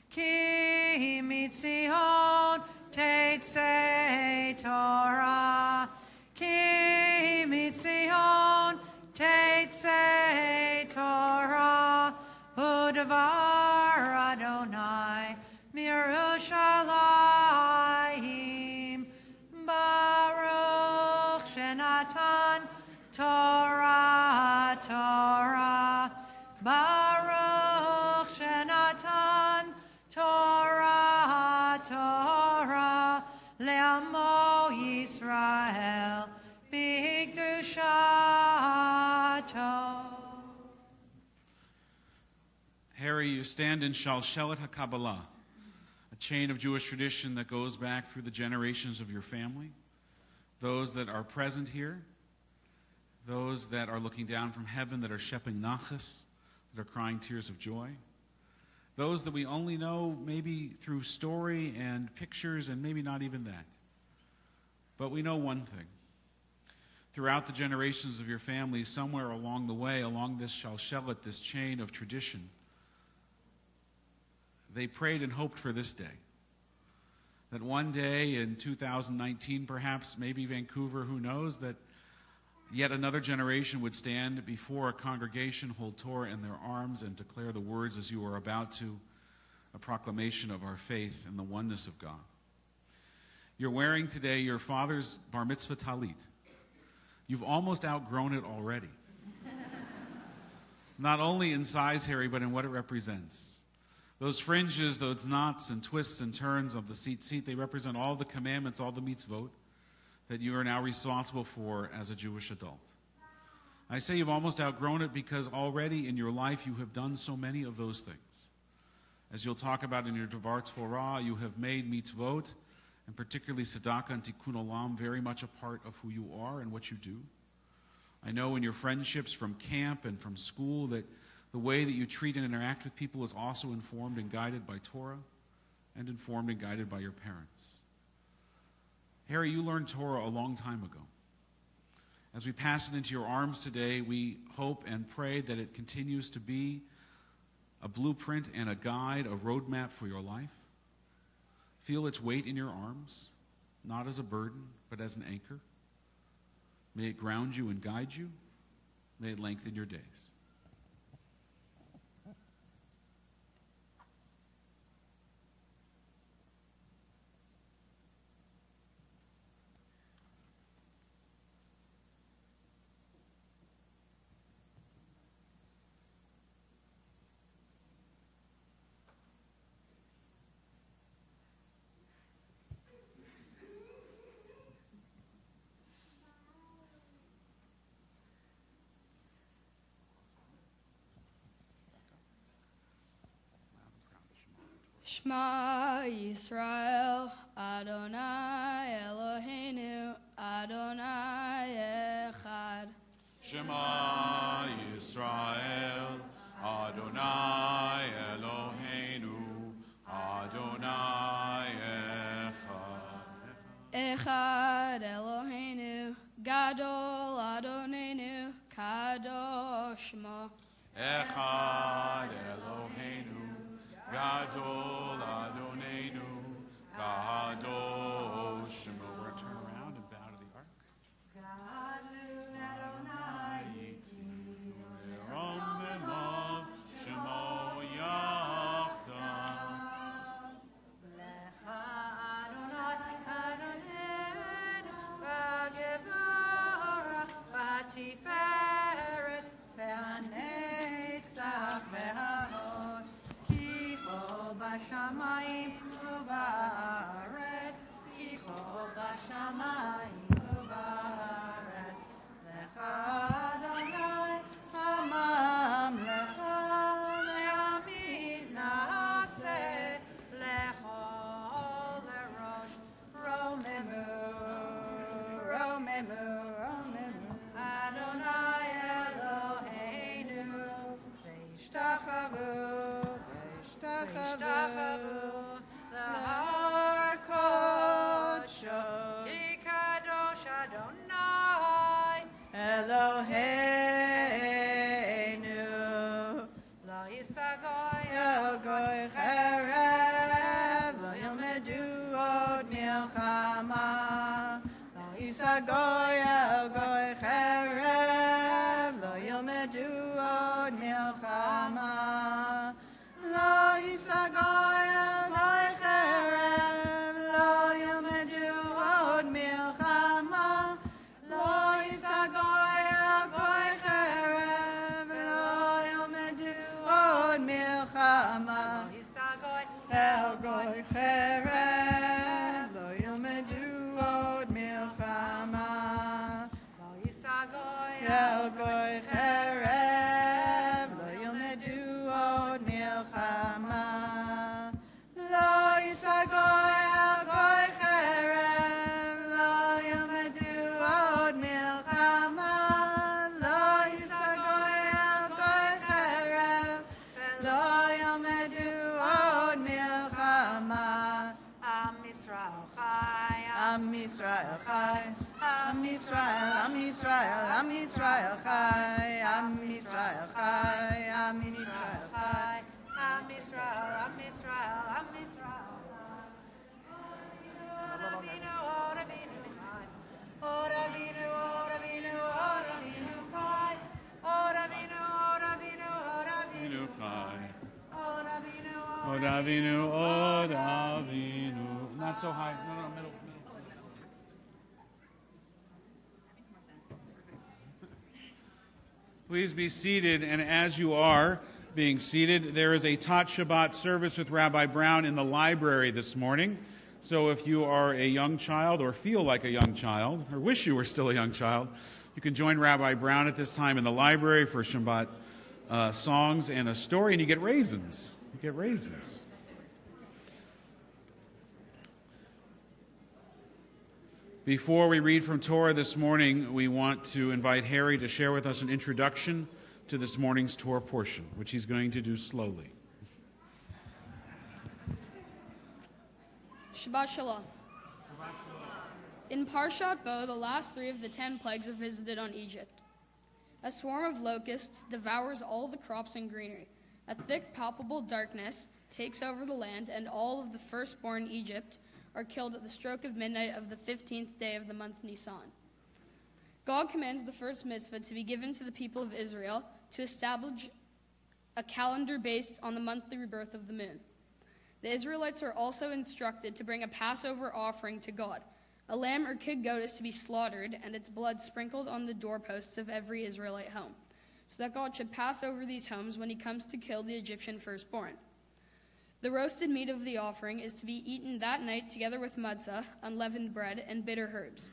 Ki mitzion tetzei Torah, Ki mitzion Mitzvah Torah Udavar Adonai Mirushalayim Baruch Shenatan Torah Torah Baruch Shenatan Torah Torah Le'amo Yisrael B'Kedushato. Harry, you stand in Shalshelet HaKabbalah, a chain of Jewish tradition that goes back through the generations of your family, those that are present here, those that are looking down from heaven that are shepping nachas, that are crying tears of joy, those that we only know maybe through story and pictures and maybe not even that. But we know one thing. Throughout the generations of your family, somewhere along the way, along this Shalshelet, this chain of tradition, they prayed and hoped for this day. That one day in 2019, perhaps, maybe Vancouver, who knows, that yet another generation would stand before a congregation, hold Torah in their arms, and declare the words as you are about to, a proclamation of our faith and the oneness of God. You're wearing today your father's bar mitzvah talit. You've almost outgrown it already. Not only in size, Harry, but in what it represents. Those fringes, those knots and twists and turns of the seat, they represent all the commandments, all the mitzvot that you are now responsible for as a Jewish adult. I say you've almost outgrown it because already in your life you have done so many of those things. As you'll talk about in your Devar Torah, you have made mitzvot, and particularly tzedakah and tikkun olam, very much a part of who you are and what you do. I know in your friendships from camp and from school that the way that you treat and interact with people is also informed and guided by Torah and informed and guided by your parents. Harry, you learned Torah a long time ago. As we pass it into your arms today, we hope and pray that it continues to be a blueprint and a guide, a roadmap for your life. Feel its weight in your arms, not as a burden, but as an anchor. May it ground you and guide you. May it lengthen your days. Shema Yisrael, Adonai Eloheinu, Adonai Echad. Shema Yisrael, Adonai Eloheinu, Adonai Echad. Echad Eloheinu, Gadol Adonenu, Kadosh Shmo. Echad Eloheinu, Gadol Adonenu, Kadosh Shemo. We're going to turn around and bow to the ark. Shemo Yachdan. Tiferet ve'anetzach ve'ha'od kichol b'shamayim u'ba'aretz kichol b'shamayim u'ba'aretz lecha Adonai ha'mamlecha le'amid na'aseh lechol erosh romemu Adonai Eloheinu, v'ishtachavu l'har kodsho, ki kadosh Adonai Eloheinu, lo yisagoy el goy cherev, lo yilmedu od milchama. Isagoy el goy cherev, lo yilmedu milchama. Lo yisa goy El goy cherem, lo yilmedu od milchama. Lo yisa goy El goy cherem, lo yilmedu od milchama. Lo yisa goy, el goy cherem, lo yilmedu od milchama. Lo yisa goy, el goy cherem, lo yilmedu od milchama. Am Yisrael chai, Am Yisrael chai, Am Yisrael, Am Yisrael, Am Yisrael chai, Am Yisrael chai, Am Yisrael chai. Am Yisrael, Am Yisrael, Am Yisrael. Ora vinu, ora vinu, chai. Ora vinu, ora vinu, ora vinu, chai. Ora vinu, ora vinu, ora vinu, Chai. ora vinu, Od Avinu, Od Avinu. Not so high. No, middle. Please be seated, and as you are being seated, there is a Tot Shabbat service with Rabbi Brown in the library this morning. So if you are a young child or feel like a young child or wish you were still a young child, you can join Rabbi Brown at this time in the library for Shabbat songs and a story, and you get raisins. You get raisins. Before we read from Torah this morning, we want to invite Harry to share with us an introduction to this morning's Torah portion, which he's going to do slowly. Shabbat Shalom. In Parshat Bo, the last 3 of the 10 plagues are visited on Egypt. A swarm of locusts devours all the crops and greenery. A thick, palpable darkness takes over the land, and all of the firstborn in Egypt are killed at the stroke of midnight of the 15th day of the month Nisan. God commands the first mitzvah to be given to the people of Israel to establish a calendar based on the monthly rebirth of the moon. The Israelites are also instructed to bring a Passover offering to God. A lamb or kid goat is to be slaughtered, and its blood sprinkled on the doorposts of every Israelite home, so that God should pass over these homes when he comes to kill the Egyptian firstborn. The roasted meat of the offering is to be eaten that night together with matzah, unleavened bread, and bitter herbs.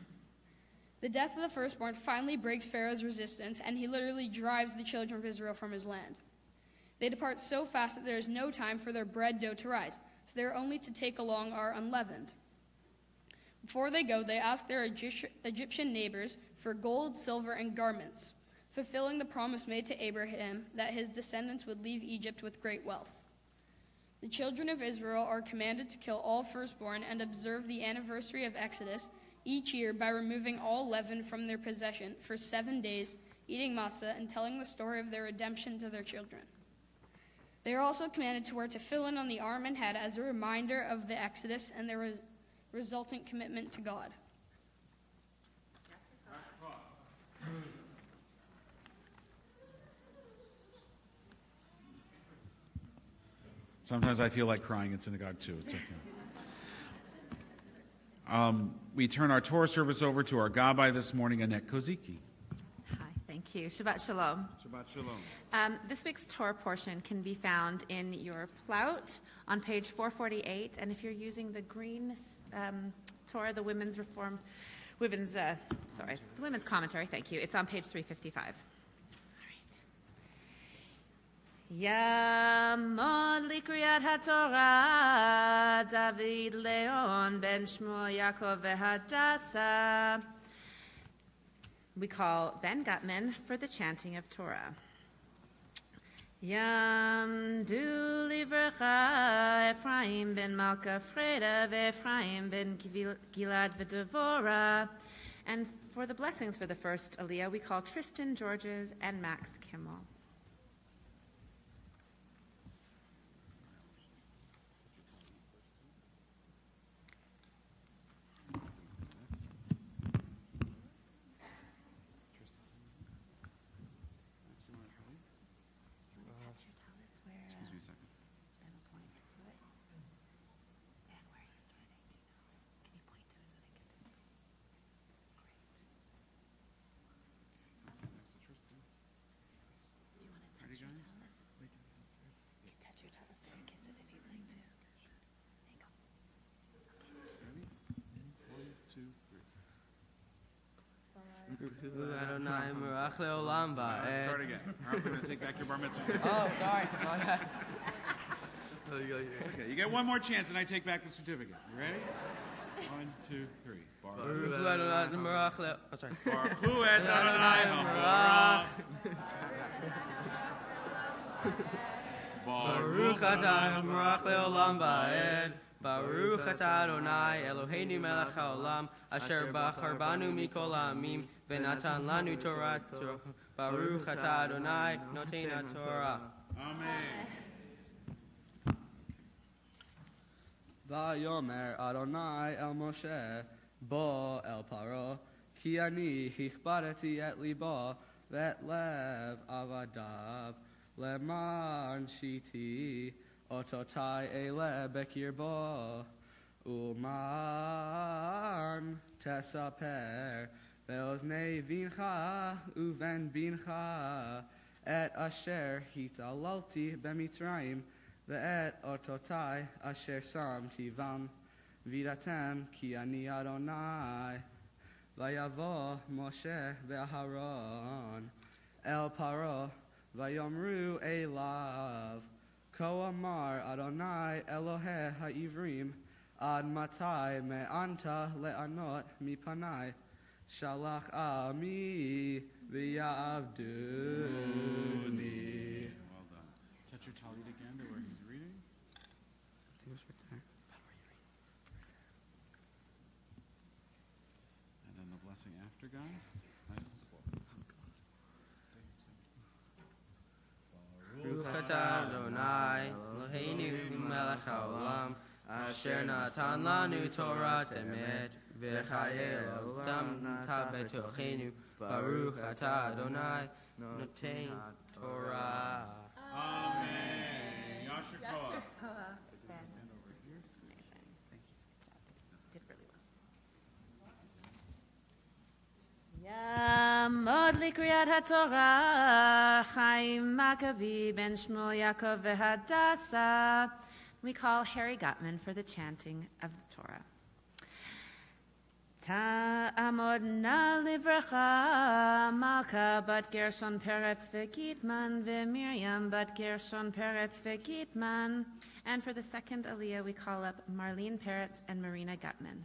The death of the firstborn finally breaks Pharaoh's resistance, and he literally drives the children of Israel from his land. They depart so fast that there is no time for their bread dough to rise, so they are only to take along our unleavened. Before they go, they ask their Egyptian neighbors for gold, silver, and garments, fulfilling the promise made to Abraham that his descendants would leave Egypt with great wealth. The children of Israel are commanded to kill all firstborn and observe the anniversary of Exodus each year by removing all leaven from their possession for 7 days, eating matzah, and telling the story of their redemption to their children. They are also commanded to wear tefillin on the arm and head as a reminder of the Exodus and their resultant commitment to God. Sometimes I feel like crying in synagogue too. It's okay. We turn our Torah service over to our Gabbai this morning, Annette Kozicki. Hi, thank you. Shabbat Shalom. Shabbat Shalom. This week's Torah portion can be found in your Plout on page 448, and if you're using the green Torah, the Women's Commentary, thank you, it's on page 355. Yamod likriyat haTorah David Leon ben Shmuel Yaakov v'Hadassah. We call Ben Gutman for the chanting of Torah. Yamdu livrecha Ephraim ben Malka Freda v'Ephraim ben Gilad v'Devorah. And for the blessings for the first Aliyah, we call Tristan Georges and Max Kimmel. Adonai Merach Leolam Va'ed. Start again. Or else I'm going to take back your bar mitzvah. Oh, sorry. My bad. Okay, you get one more chance and I take back the certificate. You ready? 1, 2, 3. Baruch Adonai Merach Leolam. Oh, sorry. Baruch et Adonai Merach. Baruch Adonai Merach Leolam Va'ed. Baruch atah Adonai Eloheinu melech haolam asher bachar banu mikol ha'amim v'natan lanu Torah. Baruch atah Adonai noten haTorah. Amen. Vayomer Adonai el Moshe bo el Paro ki ani hichbarati et libo v'et lev avadav leman shiti Ototai ele bekirbo uman tesaper ve'oznei vincha uven bincha et asher hitalalti b'mitzrayim ve'et ototai asher sam tivam vidatem ki ani Adonai vayavo Moshe ve'Aharon el Paro vayomru elav Ko amar Adonai Elohe ha'ivrim ad matai me'anta le'anot mipanai shalach ami v'ya'avduni. Well done. Is that your talit again to where he's reading? It was right there. And then the blessing after, guys. Nice and slow. Baruch atah Adonai Eloheinu melech haolam asher natan lanu Torah emet v'chayei olam nata betochenu Baruch atah Adonai noten Torah. Amen. Yasher Koach. Stand over here. Amazing. Thank you. Did really well. Yamod likriyat haTorah Chaim Maccabi ben Shmuel Yaakov v'Hadassah. We call Harry Gutman for the chanting of the Torah. Ta'amod na livracha Malka bat Gershon Peretz v'Gutman v'Miriam bat Gershon Peretz v'Gutman. And for the second aliyah, we call up Marlene Peretz and Marina Gutman.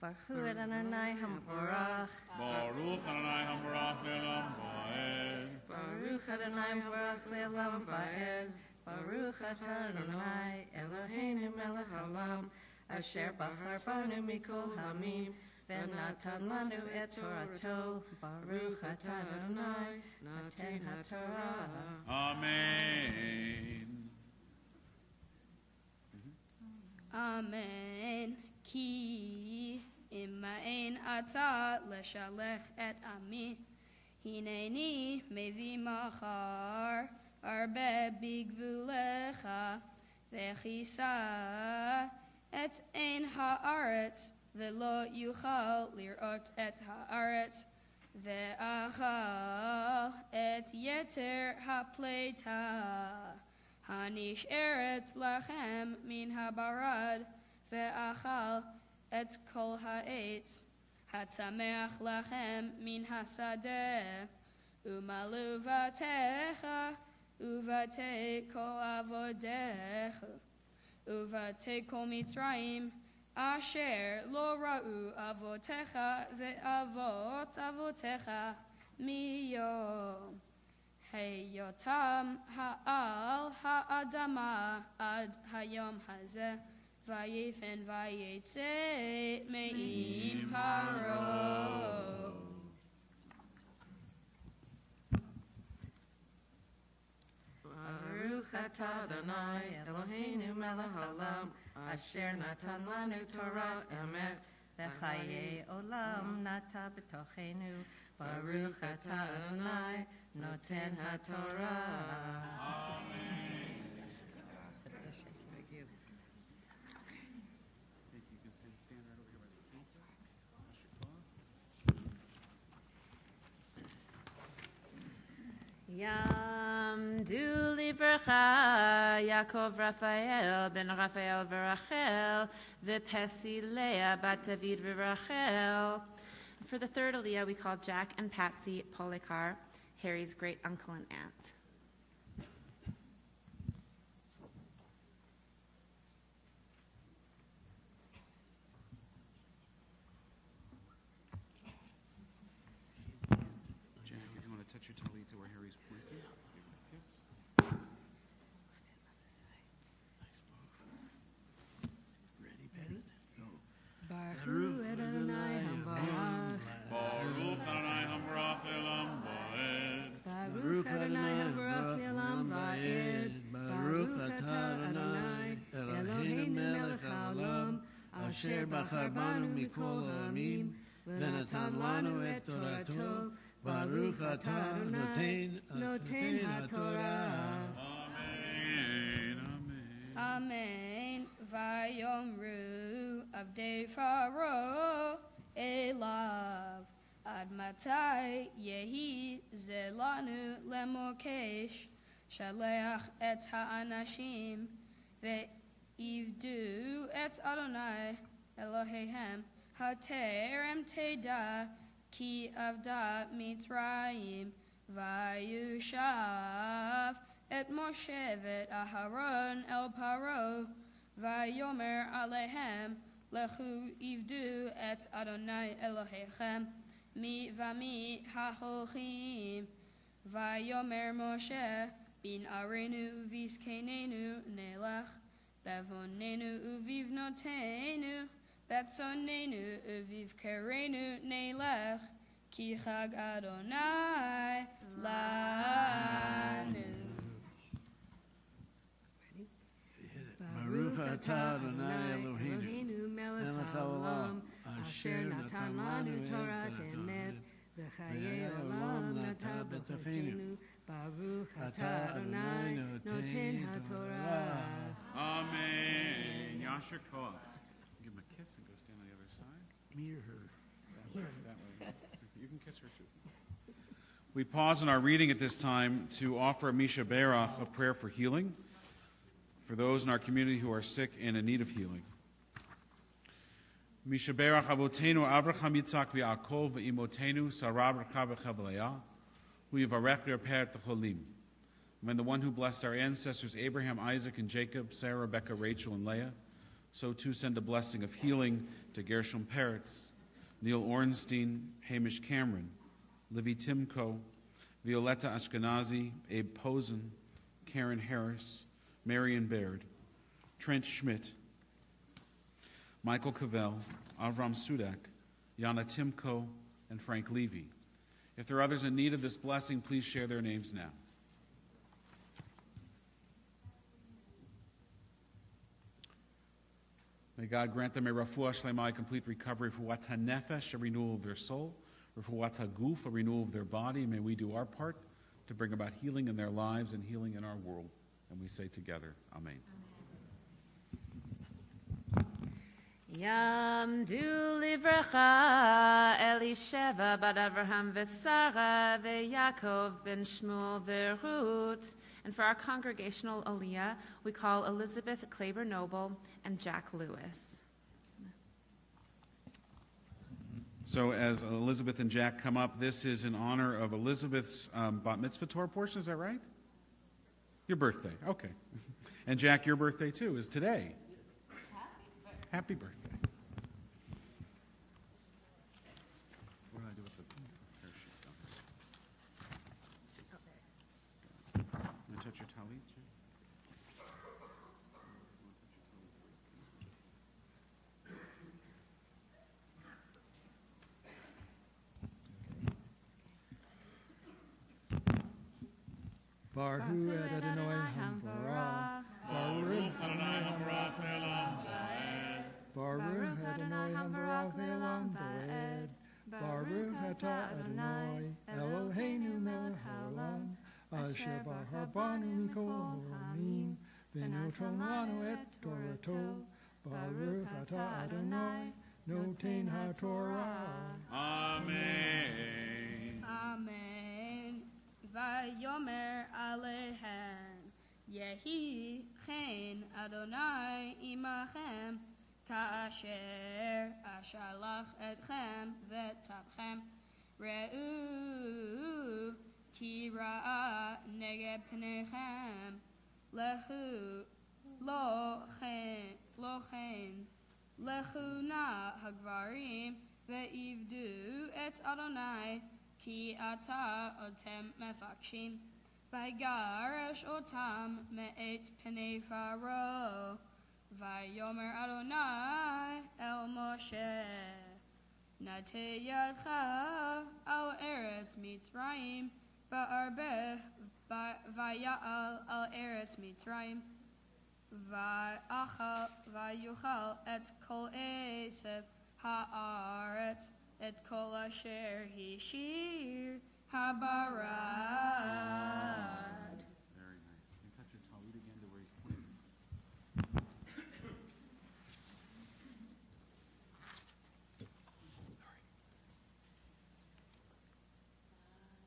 Baruch Adonai Hamorach. Baruch Adonai Hamorach Le'olam Va'ed. Baruch Adonai Hamorach Le'olam Va'ed. Baruch atah Adonai Eloheinu melech haolam asher bachar banu mikol hamim v'natan lanu et Torato. Baruch atah Adonai noten haTorah. Amen. Amen. Ki ima'en ata leshalech et ami. Hineni mevi machar arbe bigvulecha vechisa et ein haaretz velo yuchal lirot et haaretz ve'achal et yeter hapleita hanish eret lachem min habarad ve'achal et kol ha'etz hatzameach lachem min hasadeh umalu vatecha uvate kol avodecha uvate kol mitzrayim asher lo ra'u avotecha ve'avot avotecha miyom heyotam ha'al ha'adama ad hayom hazeh Vayifen vayetze me'im paro. Baruch atah Adonai Eloheinu melech haolam asher natan lanu Torah emet v'chayei olam nata b'tochenu. Baruch atah Adonai noten haTorah. Thank you. Yamdu livracha Yaakov Raphael ben Raphael v'Rachel v'Pesi Leah bat David v'Rachel. For the third Aliyah, we call Jack and Patsy Polikar, Harry's great uncle and aunt. Touch your talit to where Harry's pointing. Ready, Bennett? Go. Baruch Adonai Hambarach. Baruch Adonai Hambarach Elam Va'ed. Baruch Adonai Hambarach Elam Va'ed. Baruch Atah Adonai Eloheinu melech haolam asher bachar banu mikol ha'amim v'natan lanu et torato. Baruch atah noten haTorah. Amen. Amen. Amen. Vayomru avdei Pharaoh elav ad matai yehi zelanu lemokesh shaleach et ha'anashim ve'ivdu et Adonai Elohehem haterem teda Ki avda Mitzrayim vayushav et Moshe vet Aharon el Paro vayomer alehem lechu ivdu et Adonai Elohechem mi vami haholchim vayomer Moshe bin arenu viskenenu nelach bevonenu uvivnotenu Betzonenu uviv kerenu neilech ki chag Adonai lanu. Baruch atah Adonai Eloheinu melech haolam asher natan lanu Torah emet v'chayei olam nata b'tochenu. Baruch atah Adonai noten haTorah. Amen. Yasher Koach. Give him a kiss and go stand on the other side. Me or her? That way. You can kiss her too. We pause in our reading at this time to offer Misha Berach a prayer for healing for those in our community who are sick and in need of healing. Misha Berach Avotenu Avraham Yitzchak v'Yaakov v'Imotenu Sarah B'Rcha v'Chevleah Hu Yivarech Yerper T'cholim. When the one who blessed our ancestors Abraham, Isaac, and Jacob, Sarah, Rebekah, Rachel, and Leah, so too send a blessing of healing to Gershom Peretz, Neil Ornstein, Hamish Cameron, Livy Timko, Violetta Ashkenazi, Abe Posen, Karen Harris, Marion Baird, Trent Schmidt, Michael Cavell, Avram Sudak, Yana Timko, and Frank Levy. If there are others in need of this blessing, please share their names now. May God grant them a refuah shlema, a complete recovery, refuat hanefesh, a renewal of their soul, refuat haguf, a renewal of their body. May we do our part to bring about healing in their lives and healing in our world. And we say together, Amen. Yamdu livracha Elisheva bat Avraham v'Sara v'Yaakov ben Shmuel v'Ruth. And for our congregational aliyah, we call Elizabeth Klaber Noble and Jack Lewis. So as Elizabeth and Jack come up, this is in honor of Elizabeth's bat mitzvah Torah portion, is that right? Your birthday, okay. And Jack, your birthday too is today. Happy birthday. What do I do with the parachute? Want to touch your talit, Jim? Baruch Adonai Hamvarah. Baruch Adonai Hamvarah Ve'elam Va'ed. Baruch Adonai Hamvarah Ve'elam Va'ed. Baruch Atah Adonai Eloheinu melech haolam asher bachar banu mikol ha'amim v'noten lanu et torato. Baruch Atah Adonai noten haTorah. Amen. Amen. Vayomer Alehem, Yehi Chen Adonai Imachem, Ka'asher Ashalach Etchem V'tabchem, Re'u Ki Ra'a Negeb Pnechem, Lehu Lo Chen, Lechu Na Hagvarim, Ve'ivdu Et Adonai, Ki Ata Otem Mefakshin, Vaygaresh Otam Me'et Pnei Faro, Vayomer Adonai El Moshe, Nate Yadcha Al Eretz Mitzrayim, Ba'arbeh Vaya'al Al Eretz Mitzrayim, Vayuchal Et Kol Esev Haaretz, Et Kol Asher Hishir Habarad. Very nice. You can touch your tallit again to where he's pointing.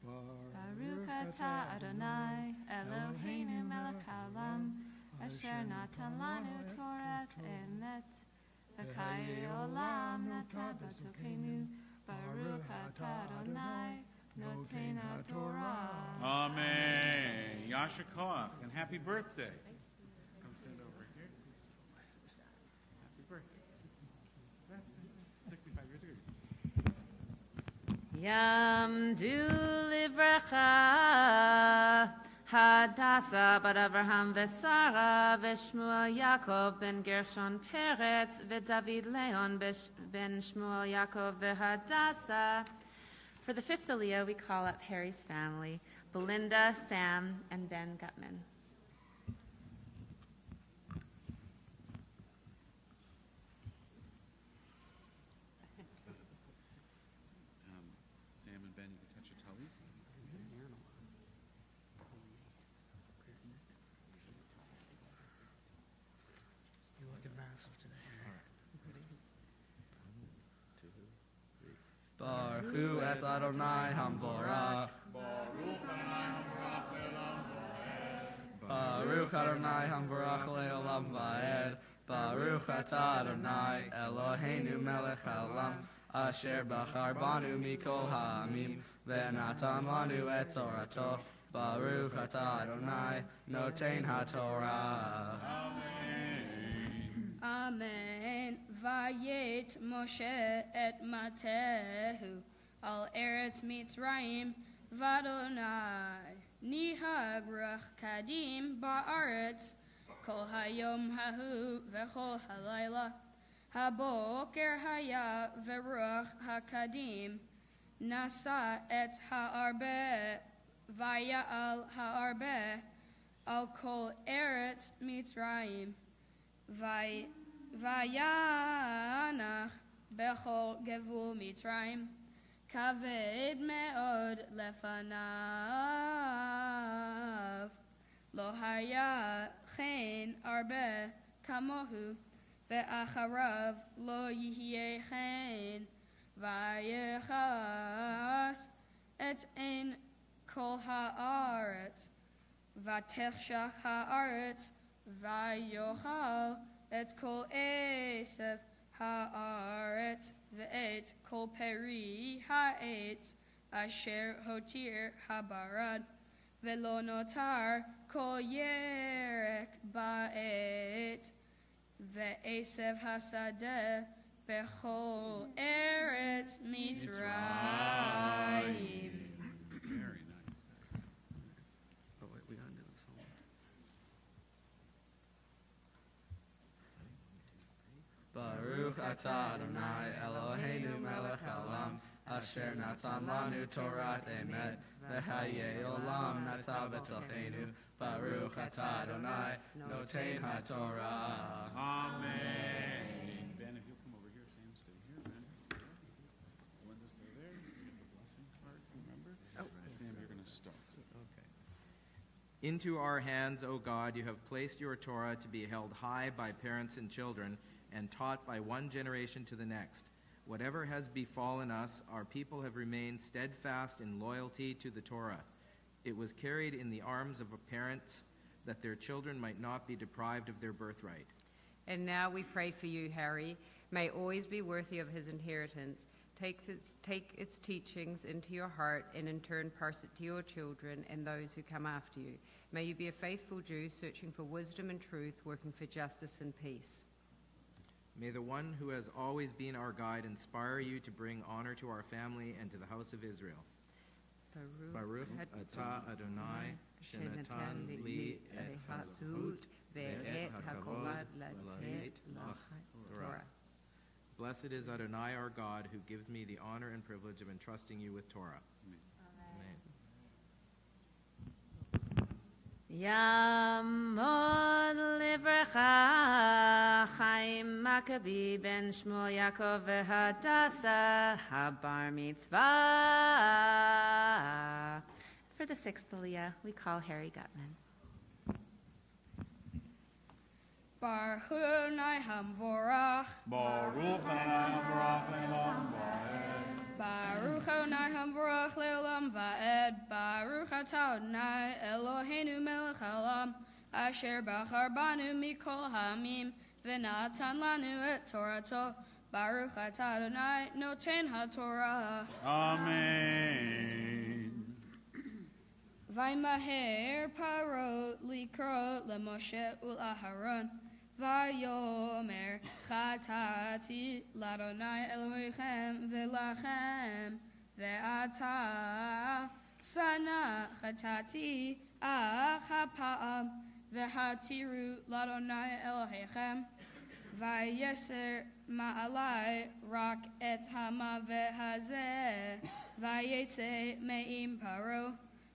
Baruch atah Adonai Eloheinu melech haolam asher natan lanu Torat emet v'chayei olam nata b'tokeinu Baruch atah Adonai noten haTorah. Amen. Yasher Koach, and happy birthday. Come stand over here. Happy birthday. 65 years ago. Yamdu livracha Hadassah bar Avraham v'Sara v'Shmuel Yaakov ben Gershon Peretz v'David Leon ben Shmuel Yaakov v'Hadassah. For the fifth Aliyah, we call up Harry's family, Belinda, Sam, and Ben Gutman. Sam and Ben, you can touch your tallit. You're looking massive today. Baruch et Adonai Hamvorach. Baruch Adonai Hamvorach le'olam va'ed. Baruch atah Adonai Eloheinu melech haolam asher bachar banu mikol ha'amim ve'natan lanu et Torato. Baruch atah Adonai noten haTorah. Amen. Vayet Moshe et Matehu al Eretz Mitzrayim Vadonai Nihag Ruach Kadim Ba'aretz Kol Hayom Hahu Vechol Halayla Haboker Haya Veruach HaKadim Nasa et Ha'arbe Vaya'al Ha'arbe Al Kol Eretz Mitzrayim Vayanach bechol gevul Mitzrayim kaved meod lefanav lo haya chen arbe kamohu ve'acharav lo yihye chen vayechas et en kol haaretz vatechshach haaretz Vayochal et kol esev haaretz ve'et kol peri ha'etz asher hotir habarad ve'lo notar kol yerek ba'et ve'esev hasadeh bechol eretz Mitzrayim. Very nice. Oh, wait, we gotta do this whole one. Baruch atah Adonai Eloheinu melech haolam asher natan lanu Torat emet v'chayei olam nata b'tocheinu Baruch atah Adonai noten haTorah. Amen. Ben, if you'll come over here, Sam, stay here. Ben, Linda, stay there. You have the blessing card, remember? Sam, you're going to start. Okay. Into our hands, O God, you have placed your Torah to be held high by parents and children and taught by one generation to the next. Whatever has befallen us, our people have remained steadfast in loyalty to the Torah. It was carried in the arms of parents that their children might not be deprived of their birthright. And now we pray for you, Harry. May always be worthy of his inheritance. Take its teachings into your heart and in turn pass it to your children and those who come after you. May you be a faithful Jew, searching for wisdom and truth, working for justice and peace. May the one who has always been our guide inspire you to bring honor to our family and to the house of Israel. Baruch atah Adonai shenatan li et hazut ve'et hakovod latet lach Torah. Blessed is Adonai our God, who gives me the honor and privilege of entrusting you with Torah. Yamod livrecha Chaim Maccabi ben Shmuel Yaakov v'Hadassah Habar Mitzvah. For the 6th Aliyah, we call Harry Gutman. Baruch Adonai Hamvorach. Baruch Adonai Hamvorach Le'olam Va'ed. Baruch Adonai Hamvorach Le'olam Va'ed. Baruch Atah Adonai Eloheinu Melech Haolam Asher Bachar Banu Mikol Hamim V'natan Lanu Et Torato. Baruch Atah Adonai Noten HaTorah. Amen. Vaymaher Paro Likro LeMoshe UlAharon Vayomer Chatati Ladonai Elohechem Velachem Ve'ata Sana Chatati Achapam Vehatiru Ladonai Elohechem Vayeser Ma'alai Rak Et Hama Vehazeh Vayetze Me'im Paro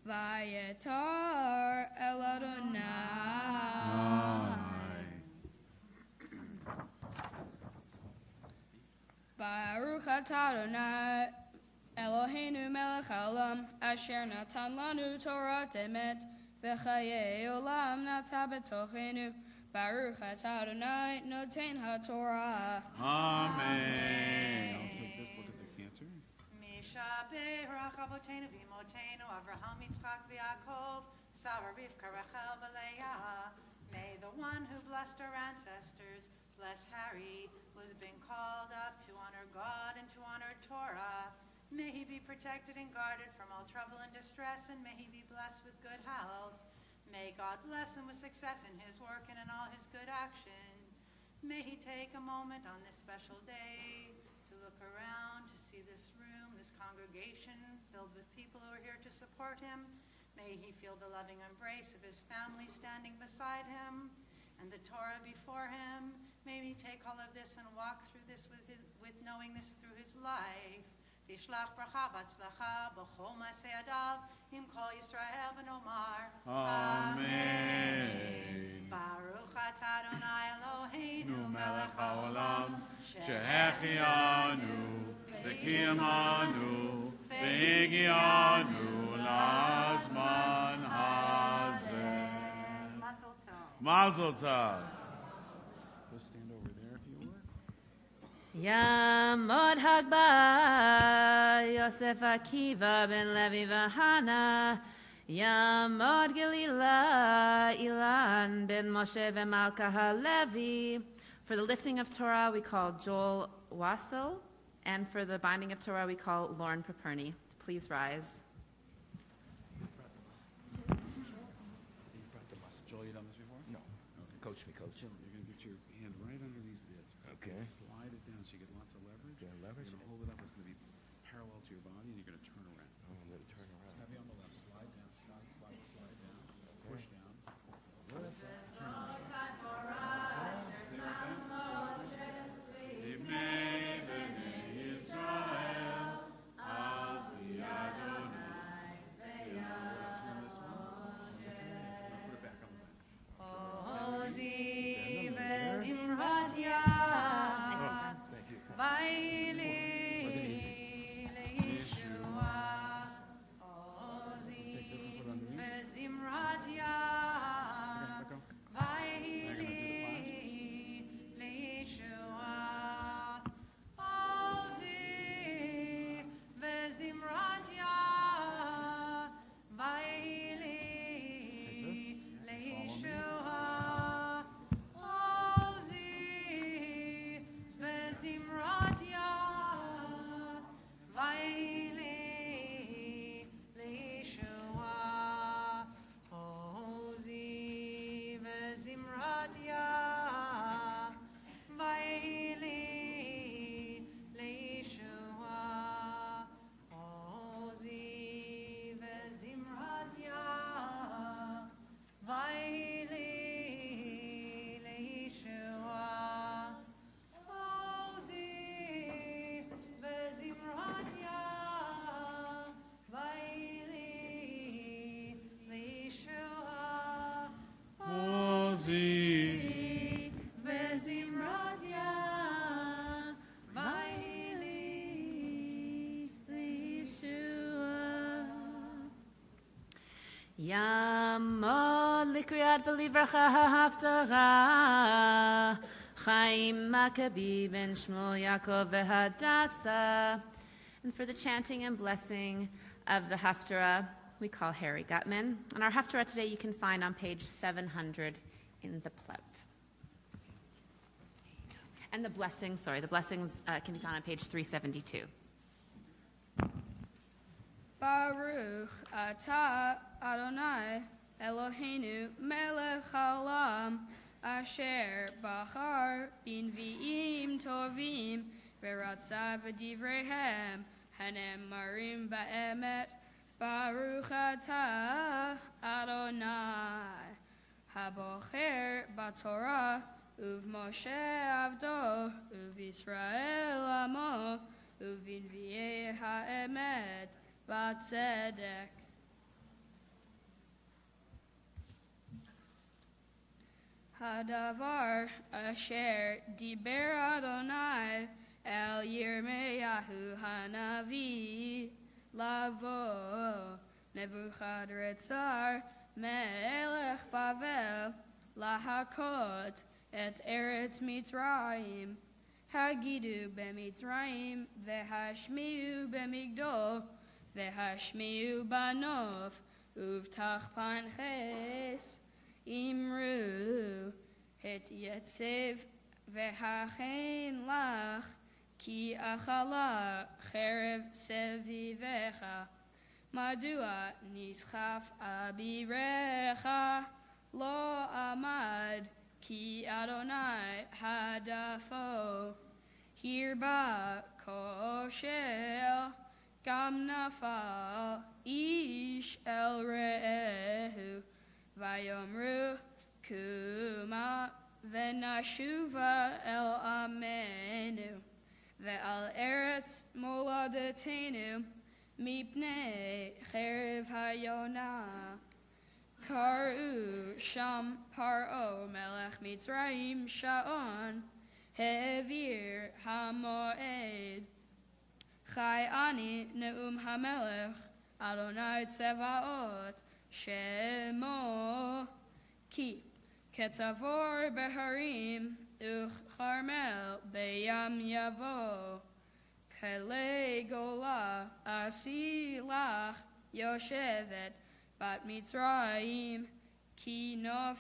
Vayetar El Adonai. Baruch atah Adonai Eloheinu melech haolam asher natan lanu Torah emet v'chayei olam nata b'tochenu. Baruch atah Adonai noten haTorah. Amen. I'll take this. Look at the cantor. Mishaperach avotenu v'imotenu Avraham, Yitzchak, v'Yaakov, Sarah, Rivka, Rachel, v'Leah. May the one who blessed our ancestors bless Harry, who has been called up to honor God and to honor Torah. May he be protected and guarded from all trouble and distress, and may he be blessed with good health. May God bless him with success in his work and in all his good action. May he take a moment on this special day to look around, to see this room, this congregation filled with people who are here to support him. May he feel the loving embrace of his family standing beside him and the Torah before him. May he take all of this and walk through this with knowing this through his life. Tishlach bracha v'atzlacha b'chol ma'aseh yadav im kol Yisrael v'nomar. Amen. Baruch atah Adonai Eloheinu melech haolam shehechianu v'kiyamanu v'higianu lazman hazeh. Mazel tov. Let's stand over there if you would. Yamod Hagba Yosef Akiva ben Levi v'Hana. Yamod Gelila Ilan ben Moshe ben Malka HaLevi. For the lifting of Torah, we call Joel Wassel, and for the binding of Torah, we call Lauren Paperny. Please rise. Joel, you done this before? No. Okay. Coach me, coach. You're going to get your hand right under these discs. Okay. Slide it down so you get lots of leverage. Get leverage. You're going to hold it up. It's going to be parallel to your body, and you're going to turn around. Oh, I'm going to turn around. It's heavy on the left. Slide down, slide down. Push down. Nasi. Vezimratia Vaili Lishua Yamod Likriyat V'Livracha Haftara Chaim Maccabi Ben Shmuel Yaakov V'Hadassah. And for the chanting and blessing of the Haftarah, we call Harry Gutman. And our Haftarah today you can find on page 700 in the Plout. And the blessings can be found on page 372. Baruch atah Adonai Eloheinu melech haolam asher bachar b'nvi'im tovim v'ratza v'divreihem hanemarim ba'emet. Baruch atah Adonai habocher b'torah uv Moshe avdo uv Yisrael amo uv invi'ei ha'emet v'tzedek. Hadavar asher diber Adonai el Yirmeyahu hanavi lavo Nebuchadrezzar melech Bavel lahakot et eretz Mitzrayim hagidu b'Mitzrayim v'hashmiu b'migdol v'hashmiu banov uvtach panches imru het yetzev v'hachen lach ki achala cherev sevivecha madua nischaf abirecha lo amad ki Adonai hadafo hirba koshel gam nafal ish el re'ehu vayomru kuma v'nashuva el amenu ve'al eretz moladetenu mipnei cherev hayona karu sham paro melech Mitzrayim sha'on he'evir hamoed chai ani ne'um hamelech Adonai tzevaot shemo ki ketavor beharim uch Carmel beyam yavo kele gola asilach yoshevet bat Mitzrayim ki nof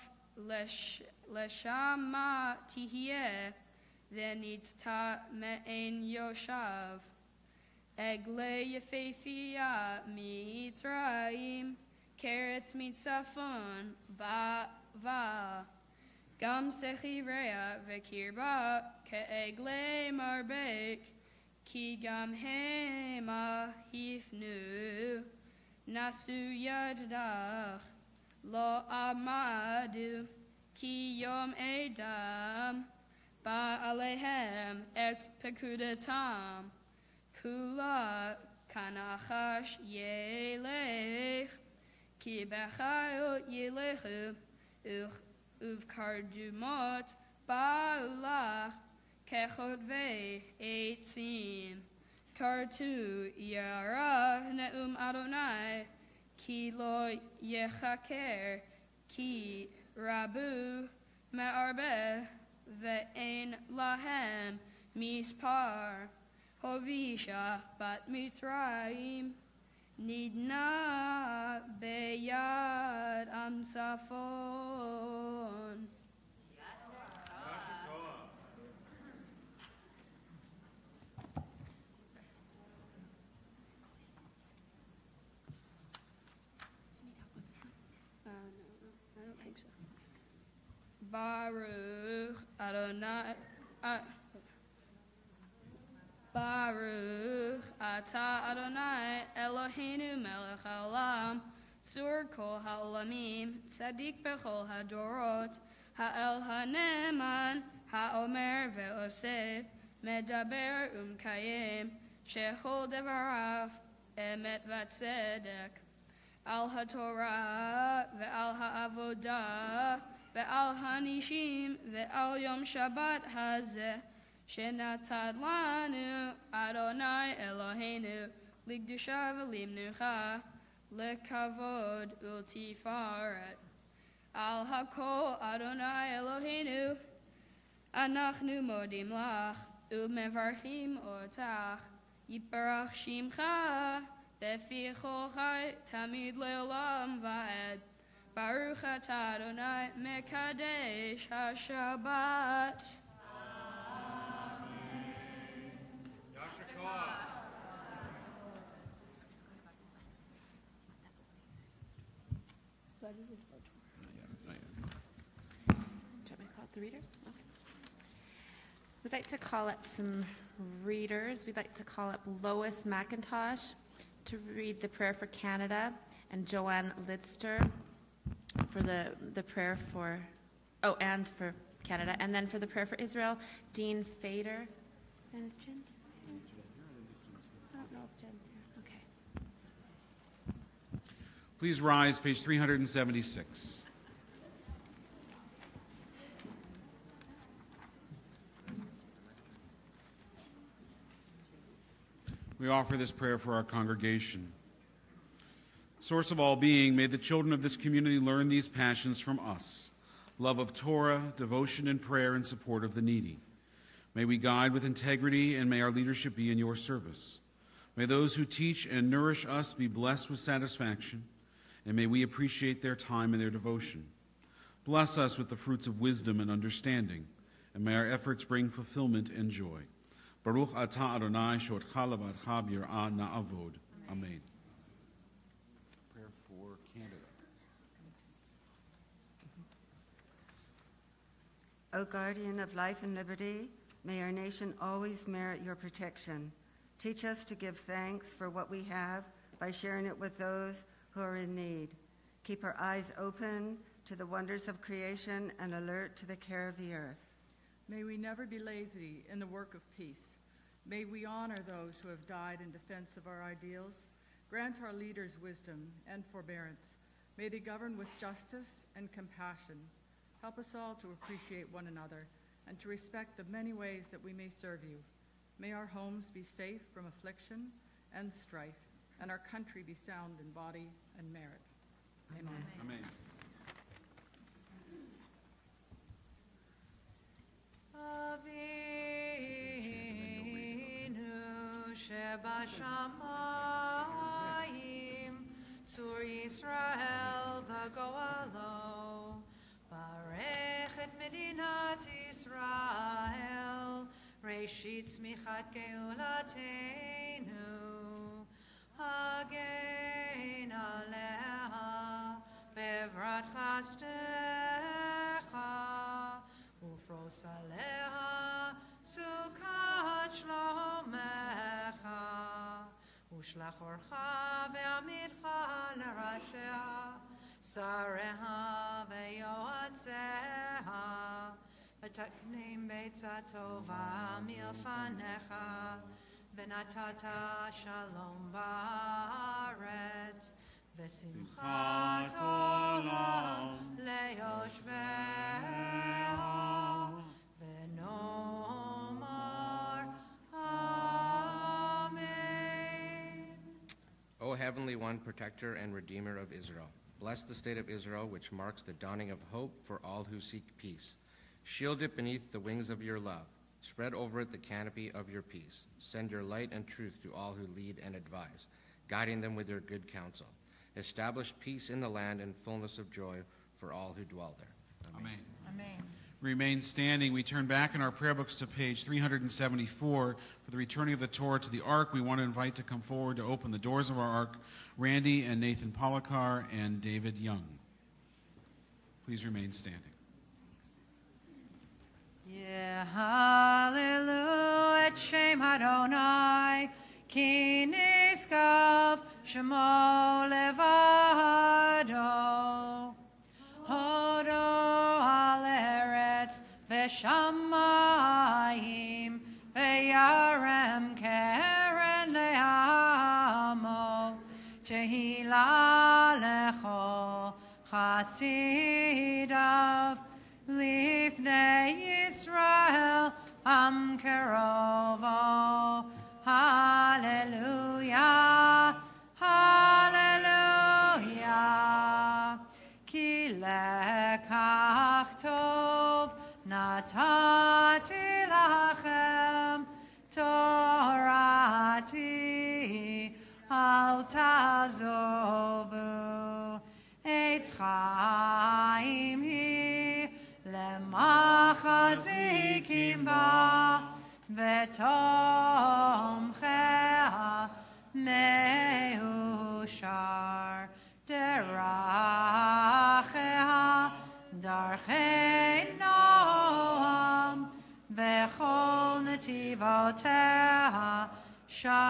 leshama tihye v'nitzta me'en yoshav egle yefefia Mitzrayim keret mitzafon va gam sechirea v'kirba ke'egle marbek ki gam hema hifnu nasu yadach lo amadu ki yom edam ba alehem et pekudatam kula kanachash yelech ki bechayot yelechu uv kardumot ba'ulach kechodvei eitzim kartu yara ne'um Adonai ki lo yechaker ki rabu me'arbe ve'en lahem mispar hovisha bat Mitzrayim nidna beyad amsafon. No, I don't think so. Baruch Adonai. Baruch atah Adonai Eloheinu melech haolam sur kol haolamim tzadik bechol hadorot ha'el haneman ha'omer ve'oseh medaber umkayem shechol devarav emet v'tzedek al haTorah ve'al ha'avodah ועל הנישים ועל יום שבת הזה, שנתן לנו אדוני אלוהינו, לקדושה ולמנוחה, לכבוד ולתפארת. על הכל אדוני אלוהינו, אנחנו מודים לך ומברכים אותך. יתברך שמך בפי כל חי תמיד לעולם ועד. ברוך אתה אדוני מקדש השבת. The readers? Okay. We'd like to call up some readers. We'd like to call up Lois McIntosh to read the prayer for Canada, and Joanne Lidster for the prayer for, and for Canada, and then for the prayer for Israel, Dean Fader. And is Jen here? I don't know if Jen's here. Okay. Please rise, page 376. We offer this prayer for our congregation. Source of all being, may the children of this community learn these passions from us: love of Torah, devotion and prayer in support of the needy. May we guide with integrity, and may our leadership be in your service. May those who teach and nourish us be blessed with satisfaction, and may we appreciate their time and their devotion. Bless us with the fruits of wisdom and understanding, and may our efforts bring fulfillment and joy. Baruch atah Adonai she'otcha levadcha b'yirah na'avod. Amen. Prayer for Canada. O guardian of life and liberty, may our nation always merit your protection. Teach us to give thanks for what we have by sharing it with those who are in need. Keep our eyes open to the wonders of creation and alert to the care of the earth. May we never be lazy in the work of peace. May we honor those who have died in defense of our ideals. Grant our leaders wisdom and forbearance. May they govern with justice and compassion. Help us all to appreciate one another and to respect the many ways that we may serve you. May our homes be safe from affliction and strife, and our country be sound in body and merit. Amen. Amen. Avinu shebashamayim, Tzur Yisrael v'goalo, Barech et Medinat Yisrael, Reshit tzmichat geulatenu, Hagein aleha, bevrat chastecha, Ufros aleha, sukat shlomecha, Ushlach orcha ve'amitcha l'rashea, Sareha ve'yoatzeha, V'taknim beitza tova milfanecha, V'natata shalom ba'aretz, V'simchat olam leyoshbeha, V'nomar Amen. O Heavenly One, Protector and Redeemer of Israel, bless the state of Israel, which marks the dawning of hope for all who seek peace. Shield it beneath the wings of your love. Spread over it the canopy of your peace. Send your light and truth to all who lead and advise, guiding them with your good counsel. Establish peace in the land and fullness of joy for all who dwell there. Amen. Amen. Remain standing. We turn back in our prayer books to page 374 for the returning of the Torah to the Ark. We want to invite to come forward to open the doors of our Ark Randy and Nathan Polakar and David Young. Please remain standing. Yeah, hallelujah, et shem Adonai, ki niskav shemo levado, hodo al eretz v'shamayim, v'yarem keren le'amo, tehila lecho Chasidav Lifnei Yisrael Am Kerovo. Hallelujah, hallelujah. Ki lekach tov natati lachem Torati al tazovu. Eitz chaim hi lemachazikim ba v'tomchea meushar derachea darchei noam v'chol netivotea shalom.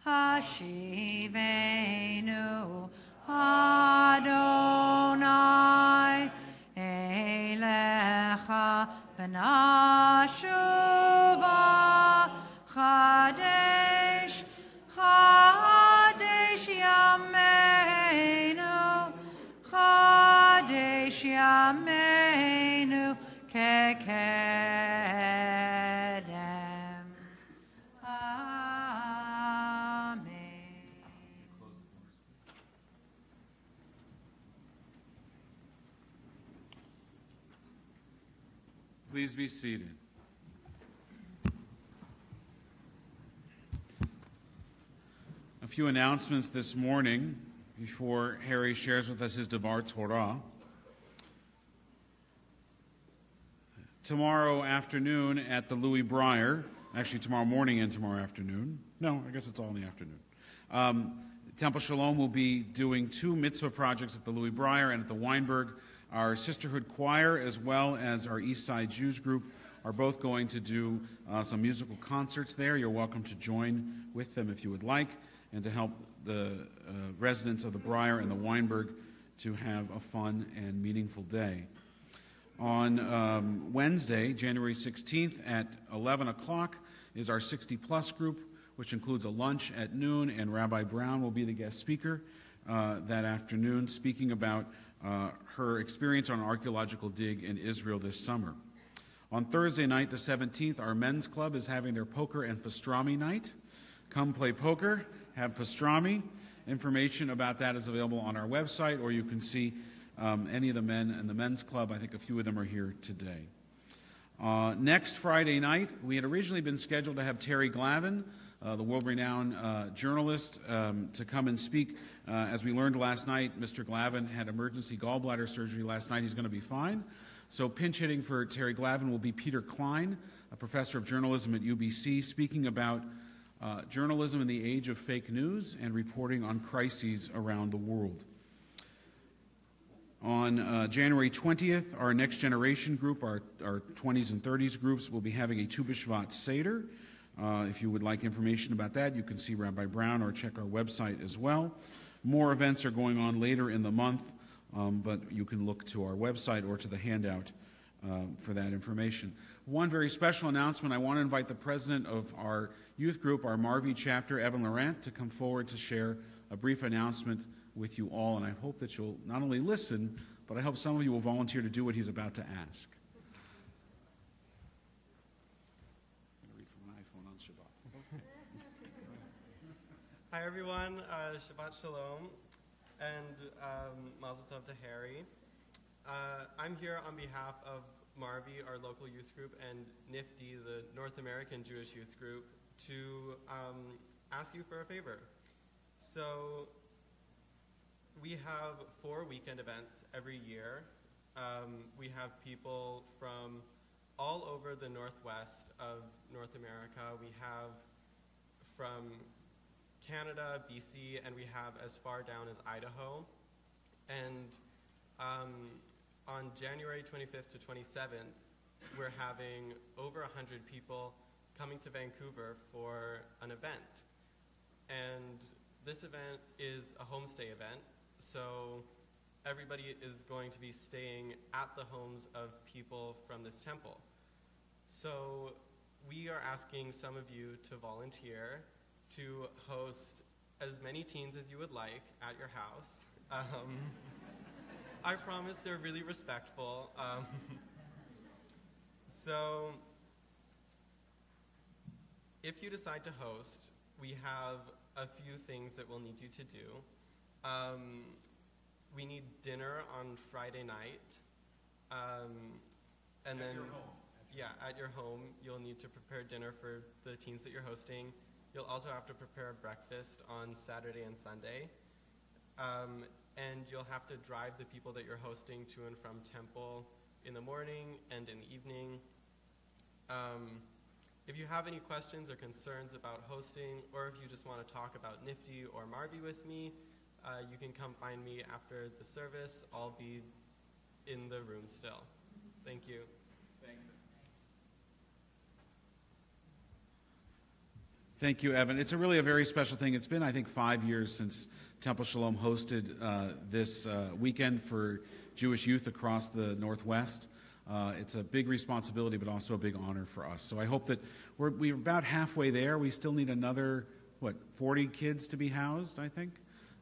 Hashivenu Adonai Elecha V'nashuva Chadesh Chadesh Yameinu Chadesh Yameinu Kekedem. Please be seated. A few announcements this morning before Harry shares with us his Devar Torah. Tomorrow afternoon at the Louis Breyer, actually tomorrow morning and tomorrow afternoon. No, I guess it's all in the afternoon. Temple Sholom will be doing 2 mitzvah projects at the Louis Breyer and at the Weinberg. Our Sisterhood Choir, as well as our East Side Jews group, are both going to do some musical concerts there. You're welcome to join with them if you would like, and to help the residents of the Breyer and the Weinberg to have a fun and meaningful day. On Wednesday, January 16th at 11 o'clock is our 60-plus group, which includes a lunch at noon, and Rabbi Brown will be the guest speaker that afternoon, speaking about her experience on an archaeological dig in Israel this summer. On Thursday night, the 17th, our men's club is having their poker and pastrami night. Come play poker, have pastrami. Information about that is available on our website, or you can see any of the men in the men's club. I think a few of them are here today. Next Friday night, we had originally been scheduled to have Terry Glavin, the world-renowned journalist, to come and speak. As we learned last night, Mr. Glavin had emergency gallbladder surgery last night. He's going to be fine. So pinch hitting for Terry Glavin will be Peter Klein, a professor of journalism at UBC, speaking about journalism in the age of fake news and reporting on crises around the world. On January 20th, our Next Generation group, our 20s and 30s groups, will be having a Tu B'Shvat Seder. If you would like information about that, you can see Rabbi Brown or check our website as well. More events are going on later in the month, but you can look to our website or to the handout for that information. One very special announcement: I want to invite the president of our youth group, our Marvi chapter, Evan Laurent, to come forward to share a brief announcement with you all, and I hope that you'll not only listen, but I hope some of you will volunteer to do what he's about to ask. Hi everyone, Shabbat Shalom, and Mazel Tov to Harry. I'm here on behalf of Marvi, our local youth group, and NIFTY, the North American Jewish Youth Group, to ask you for a favor. So we have 4 weekend events every year. We have people from all over the northwest of North America. We have from Canada, BC, and we have as far down as Idaho. And on January 25th to 27th, we're having over 100 people coming to Vancouver for an event. And this event is a homestay event, so everybody is going to be staying at the homes of people from this temple. So we are asking some of you to volunteer to host as many teens as you would like at your house. I promise they're really respectful. So if you decide to host, we have a few things that we'll need you to do. We need dinner on Friday night. And then, at your home, you'll need to prepare dinner for the teens that you're hosting. You'll also have to prepare breakfast on Saturday and Sunday. And you'll have to drive the people that you're hosting to and from temple in the morning and in the evening. If you have any questions or concerns about hosting, or if you just want to talk about Nifty or Marvi with me, you can come find me after the service. I'll be in the room still. Thank you. Thanks. Thank you, Evan. It's really a very special thing. It's been, I think, 5 years since Temple Sholom hosted this weekend for Jewish youth across the Northwest. It's a big responsibility, but also a big honor for us. So I hope that we're about halfway there. We still need another, 40 kids to be housed, I think?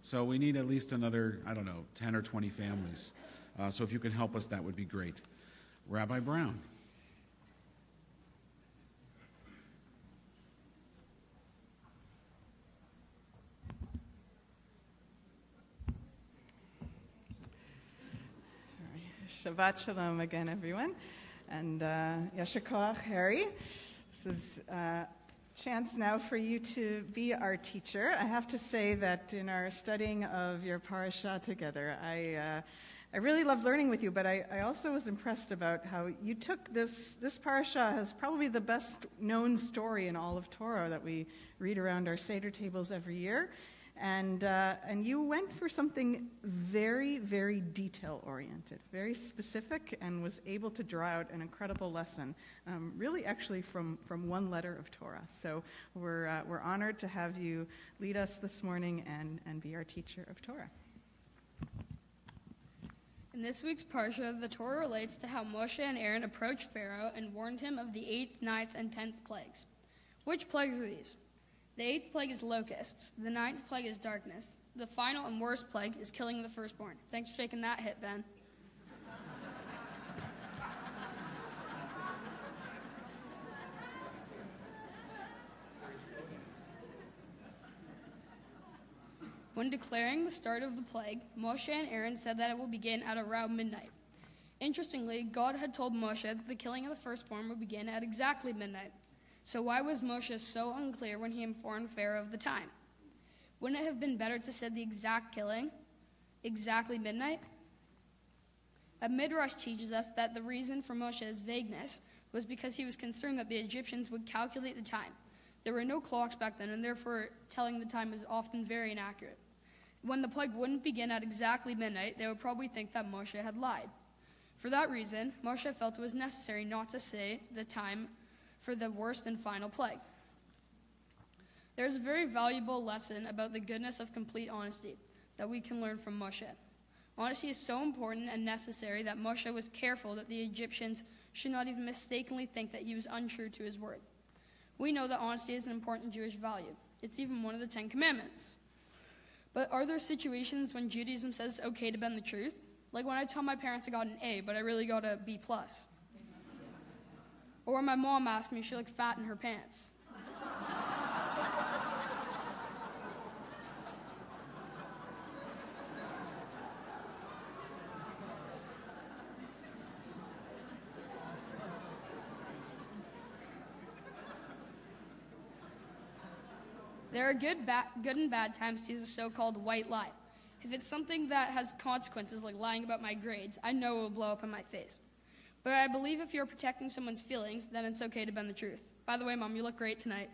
So we need at least another, 10 or 20 families. So if you can help us, that would be great. Rabbi Brown. Shabbat Shalom again, everyone. And Yasher Koach, Harry. This is a chance now for you to be our teacher. I have to say that in our studying of your parasha together, I really loved learning with you, but I also was impressed about how you took this parasha as probably the best known story in all of Torah that we read around our Seder tables every year. And you went for something very, very detail-oriented, very specific, and was able to draw out an incredible lesson, really actually from one letter of Torah. So we're honored to have you lead us this morning and be our teacher of Torah. In this week's Parsha, the Torah relates to how Moshe and Aaron approached Pharaoh and warned him of the 8th, 9th, and 10th plagues. Which plagues are these? The 8th plague is locusts. The 9th plague is darkness. The final and worst plague is killing the firstborn. Thanks for taking that hit, Ben. When declaring the start of the plague, Moshe and Aaron said that it will begin at around midnight. Interestingly, God had told Moshe that the killing of the firstborn would begin at exactly midnight. So why was Moshe so unclear when he informed Pharaoh of the time? Wouldn't it have been better to say the exact killing, exactly midnight? A Midrash teaches us that the reason for Moshe's vagueness was because he was concerned that the Egyptians would calculate the time. There were no clocks back then, and therefore telling the time was often very inaccurate. When the plague wouldn't begin at exactly midnight, they would probably think that Moshe had lied. For that reason, Moshe felt it was necessary not to say the time for the worst and final plague. There is a very valuable lesson about the goodness of complete honesty that we can learn from Moshe. Honesty is so important and necessary that Moshe was careful that the Egyptians should not even mistakenly think that he was untrue to his word. We know that honesty is an important Jewish value. It's even one of the 10 Commandments. But are there situations when Judaism says it's okay to bend the truth? Like when I tell my parents I got an A, but I really got a B+. Or when my mom asked me if she looked fat in her pants. There are good and bad times to use a so-called white lie. If it's something that has consequences, like lying about my grades, I know it will blow up in my face. But I believe if you're protecting someone's feelings, then it's okay to bend the truth. By the way, Mom, you look great tonight.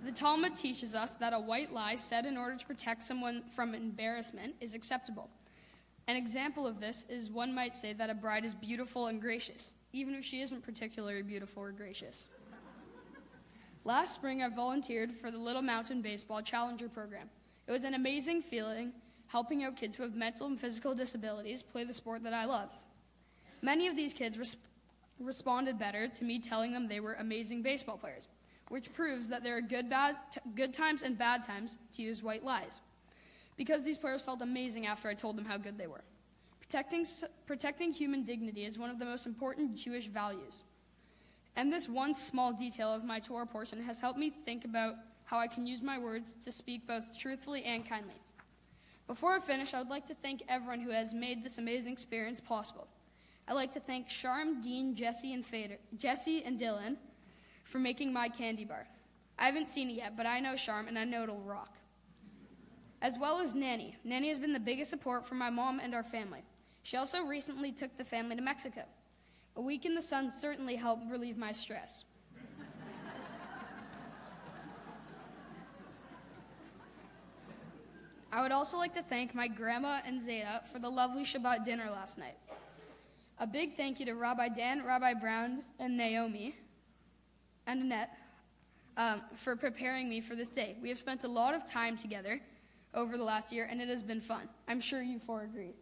The Talmud teaches us that a white lie said in order to protect someone from embarrassment is acceptable. An example of this is one might say that a bride is beautiful and gracious, even if she isn't particularly beautiful or gracious. Last spring, I volunteered for the Little Mountain Baseball Challenger program. It was an amazing feeling helping out kids who have mental and physical disabilities play the sport that I love. Many of these kids responded better to me telling them they were amazing baseball players. which proves that there are good times and bad times to use white lies. Because these players felt amazing after I told them how good they were. Protecting human dignity is one of the most important Jewish values. And this one small detail of my Torah portion has helped me think about how I can use my words to speak both truthfully and kindly. Before I finish, I would like to thank everyone who has made this amazing experience possible. I'd like to thank Sharm, Dean, Jesse, and Dylan for making my candy bar. I haven't seen it yet, but I know Sharm, and I know it'll rock. As well as Nanny. Nanny has been the biggest support for my mom and our family. She also recently took the family to Mexico. A week in the sun certainly helped relieve my stress. I would also like to thank my grandma and Zeta for the lovely Shabbat dinner last night. A big thank you to Rabbi Dan, Rabbi Brown, and Naomi, and Annette for preparing me for this day. We have spent a lot of time together over the last year, and it has been fun. I'm sure you four agree.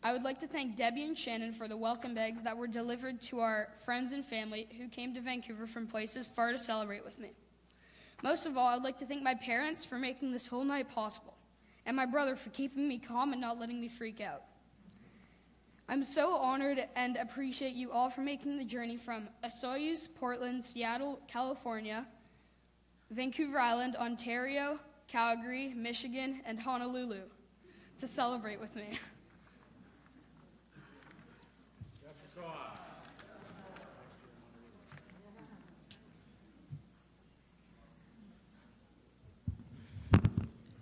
I would like to thank Debbie and Shannon for the welcome bags that were delivered to our friends and family who came to Vancouver from places far to celebrate with me. Most of all, I would like to thank my parents for making this whole night possible, and my brother for keeping me calm and not letting me freak out. I'm so honored and appreciate you all for making the journey from Osoyoos, Portland, Seattle, California, Vancouver Island, Ontario, Calgary, Michigan, and Honolulu to celebrate with me.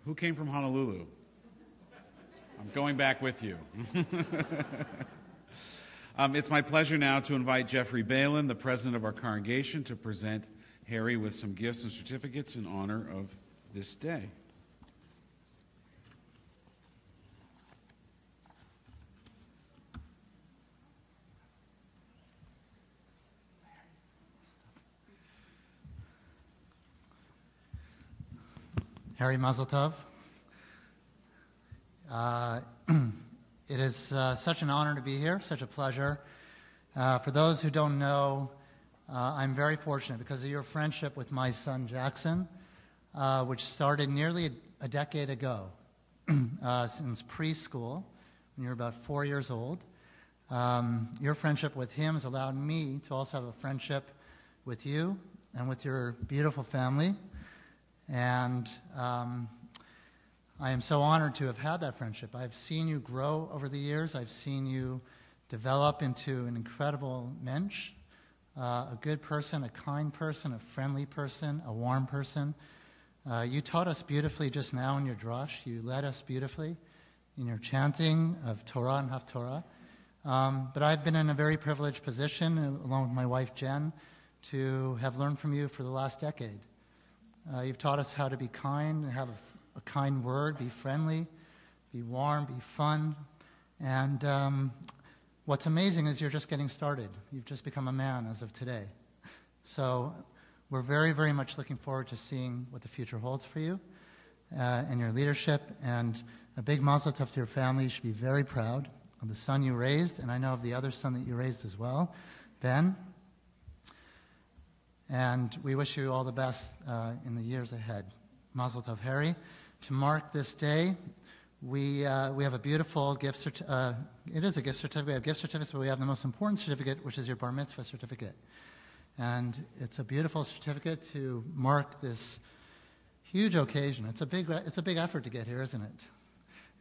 Who came from Honolulu? I'm going back with you. It's my pleasure now to invite Jeffrey Balin, the president of our congregation, to present Harry with some gifts and certificates in honor of this day. Harry Mazel Tov. It is such an honor to be here, such a pleasure. For those who don't know, I'm very fortunate because of your friendship with my son Jackson, which started nearly a decade ago, since preschool, when you were about 4 years old. Your friendship with him has allowed me to also have a friendship with you and with your beautiful family. And I am so honored to have had that friendship. I've seen you grow over the years. I've seen you develop into an incredible mensch, a good person, a kind person, a friendly person, a warm person. You taught us beautifully just now in your drash. You led us beautifully in your chanting of Torah and Haftorah. But I've been in a very privileged position, along with my wife Jen, to have learned from you for the last decade. You've taught us how to be kind and have a kind word, be friendly, be warm, be fun. And what's amazing is you're just getting started. You've just become a man as of today. So we're very, very much looking forward to seeing what the future holds for you and your leadership. And a big mazel tov to your family. You should be very proud of the son you raised, and I know of the other son that you raised as well, Ben. And we wish you all the best in the years ahead. Mazel tov, Harry. To mark this day, we have a beautiful gift certificate. It is a gift certificate. We have gift certificates, but we have the most important certificate, which is your bar mitzvah certificate. And it's a beautiful certificate to mark this huge occasion. It's a big effort to get here, isn't it?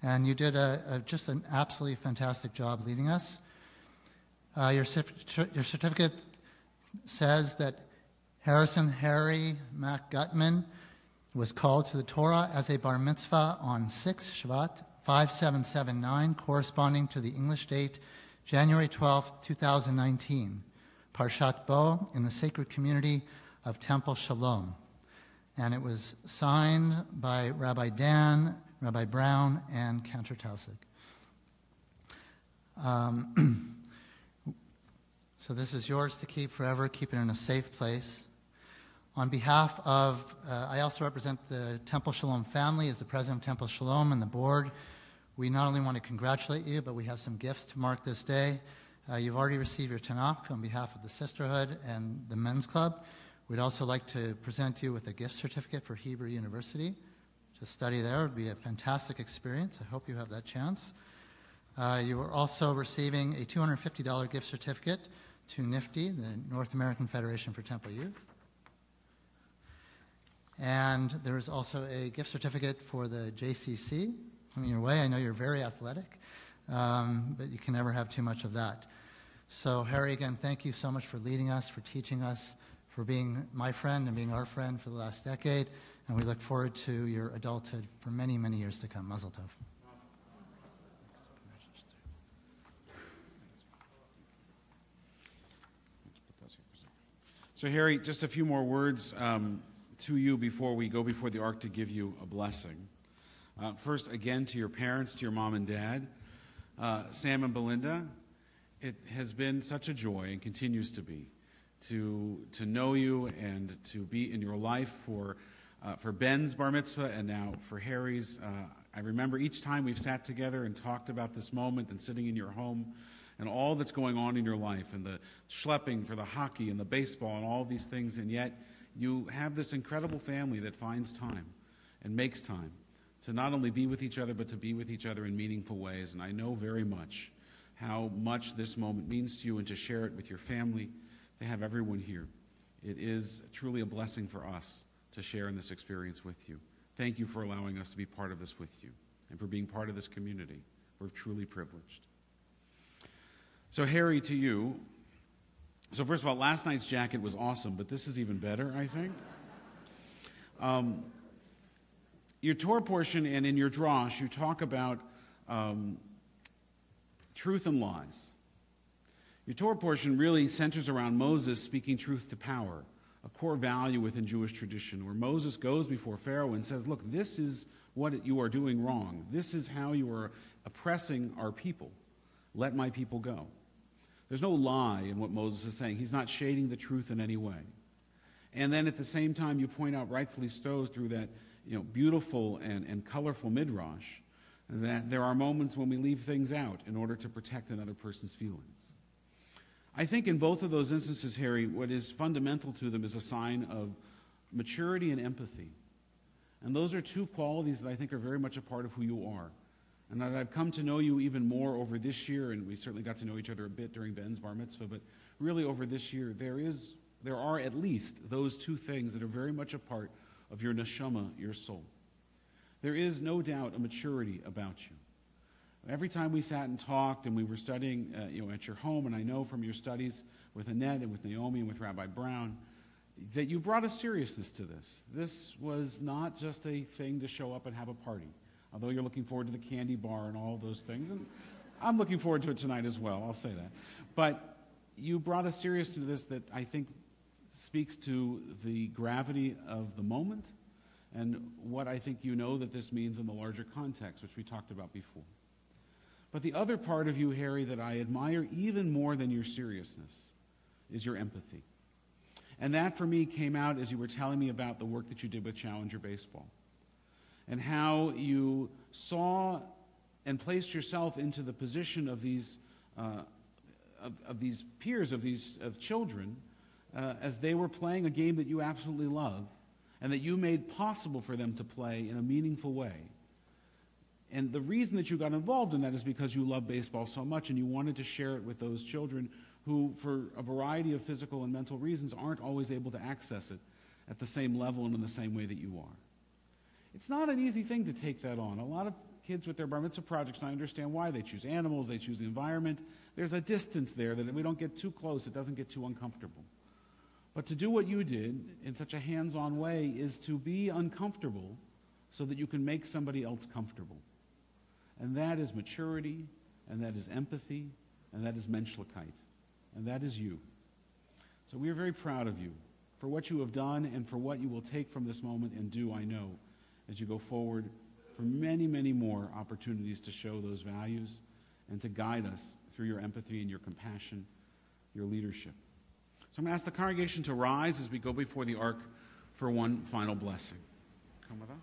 And you did just an absolutely fantastic job leading us. Your certificate says that Harrison Harry Mac Gutman was called to the Torah as a bar mitzvah on 6 Shabbat 5779, corresponding to the English date January 12, 2019, Parshat Bo, in the sacred community of Temple Sholom. And it was signed by Rabbi Dan, Rabbi Brown, and Cantor Tausig. So this is yours to keep forever. Keep it in a safe place. On behalf of, I also represent the Temple Shalom family as the president of Temple Shalom and the board. We not only want to congratulate you, but we have some gifts to mark this day. You've already received your Tanakh on behalf of the Sisterhood and the Men's Club. We'd also like to present you with a gift certificate for Hebrew University. To study there would be a fantastic experience. I hope you have that chance. You are also receiving a $250 gift certificate to NIFTY, the North American Federation for Temple Youth. And there is also a gift certificate for the JCC coming your way. I know you're very athletic, but you can never have too much of that. So, Harry, again, thank you so much for leading us, for teaching us, for being my friend and being our friend for the last decade. And we look forward to your adulthood for many, many years to come. Mazel tov. So, Harry, just a few more words to you before we go before the Ark to give you a blessing. First, again, to your parents, to your mom and dad, Sam and Belinda, it has been such a joy and continues to be to know you and to be in your life for Ben's bar mitzvah and now for Harry's. I remember each time we've sat together and talked about this moment and sitting in your home and all that's going on in your life and the schlepping for the hockey and the baseball and all these things, and yet you have this incredible family that finds time and makes time to not only be with each other, but to be with each other in meaningful ways. And I know very much how much this moment means to you, and to share it with your family, to have everyone here. It is truly a blessing for us to share in this experience with you. Thank you for allowing us to be part of this with you and for being part of this community. We're truly privileged. So, Harry, to you. So, first of all, last night's jacket was awesome, but this is even better, I think. Your Torah portion and in your drosh, you talk about truth and lies. Your Torah portion really centers around Moses speaking truth to power, a core value within Jewish tradition, where Moses goes before Pharaoh and says, look, this is what you are doing wrong. This is how you are oppressing our people. Let my people go. There's no lie in what Moses is saying. He's not shading the truth in any way. And then at the same time, you point out, rightfully so, through that beautiful and colorful midrash, that there are moments when we leave things out in order to protect another person's feelings. I think in both of those instances, Harry, what is fundamental to them is a sign of maturity and empathy. And those are two qualities that I think are very much a part of who you are. And as I've come to know you even more over this year, and we certainly got to know each other a bit during Ben's bar mitzvah, but really over this year, there are at least those two things that are very much a part of your neshama, your soul. There is no doubt a maturity about you. Every time we sat and talked and we were studying at your home, and I know from your studies with Annette and with Naomi and with Rabbi Brown, that you brought a seriousness to this. This was not just a thing to show up and have a party, although you're looking forward to the candy bar and all those things. And I'm looking forward to it tonight as well, I'll say that. But you brought a seriousness to this that I think speaks to the gravity of the moment and what I think you know that this means in the larger context, which we talked about before. But the other part of you, Harry, that I admire even more than your seriousness is your empathy. And that, for me, came out as you were telling me about the work that you did with Challenger Baseball and how you saw and placed yourself into the position of these peers, of children, as they were playing a game that you absolutely love and that you made possible for them to play in a meaningful way. And the reason that you got involved in that is because you love baseball so much and you wanted to share it with those children who, for a variety of physical and mental reasons, aren't always able to access it at the same level and in the same way that you are. It's not an easy thing to take that on. A lot of kids with their bar mitzvah projects, and I understand why, they choose animals, they choose the environment. There's a distance there that if we don't get too close, it doesn't get too uncomfortable. But to do what you did in such a hands-on way is to be uncomfortable so that you can make somebody else comfortable. And that is maturity, and that is empathy, and that is menschlichkeit, and that is you. So we are very proud of you for what you have done and for what you will take from this moment and do, I know, as you go forward for many, many more opportunities to show those values and to guide us through your empathy and your compassion, your leadership. So I'm going to ask the congregation to rise as we go before the Ark for one final blessing. Come with us.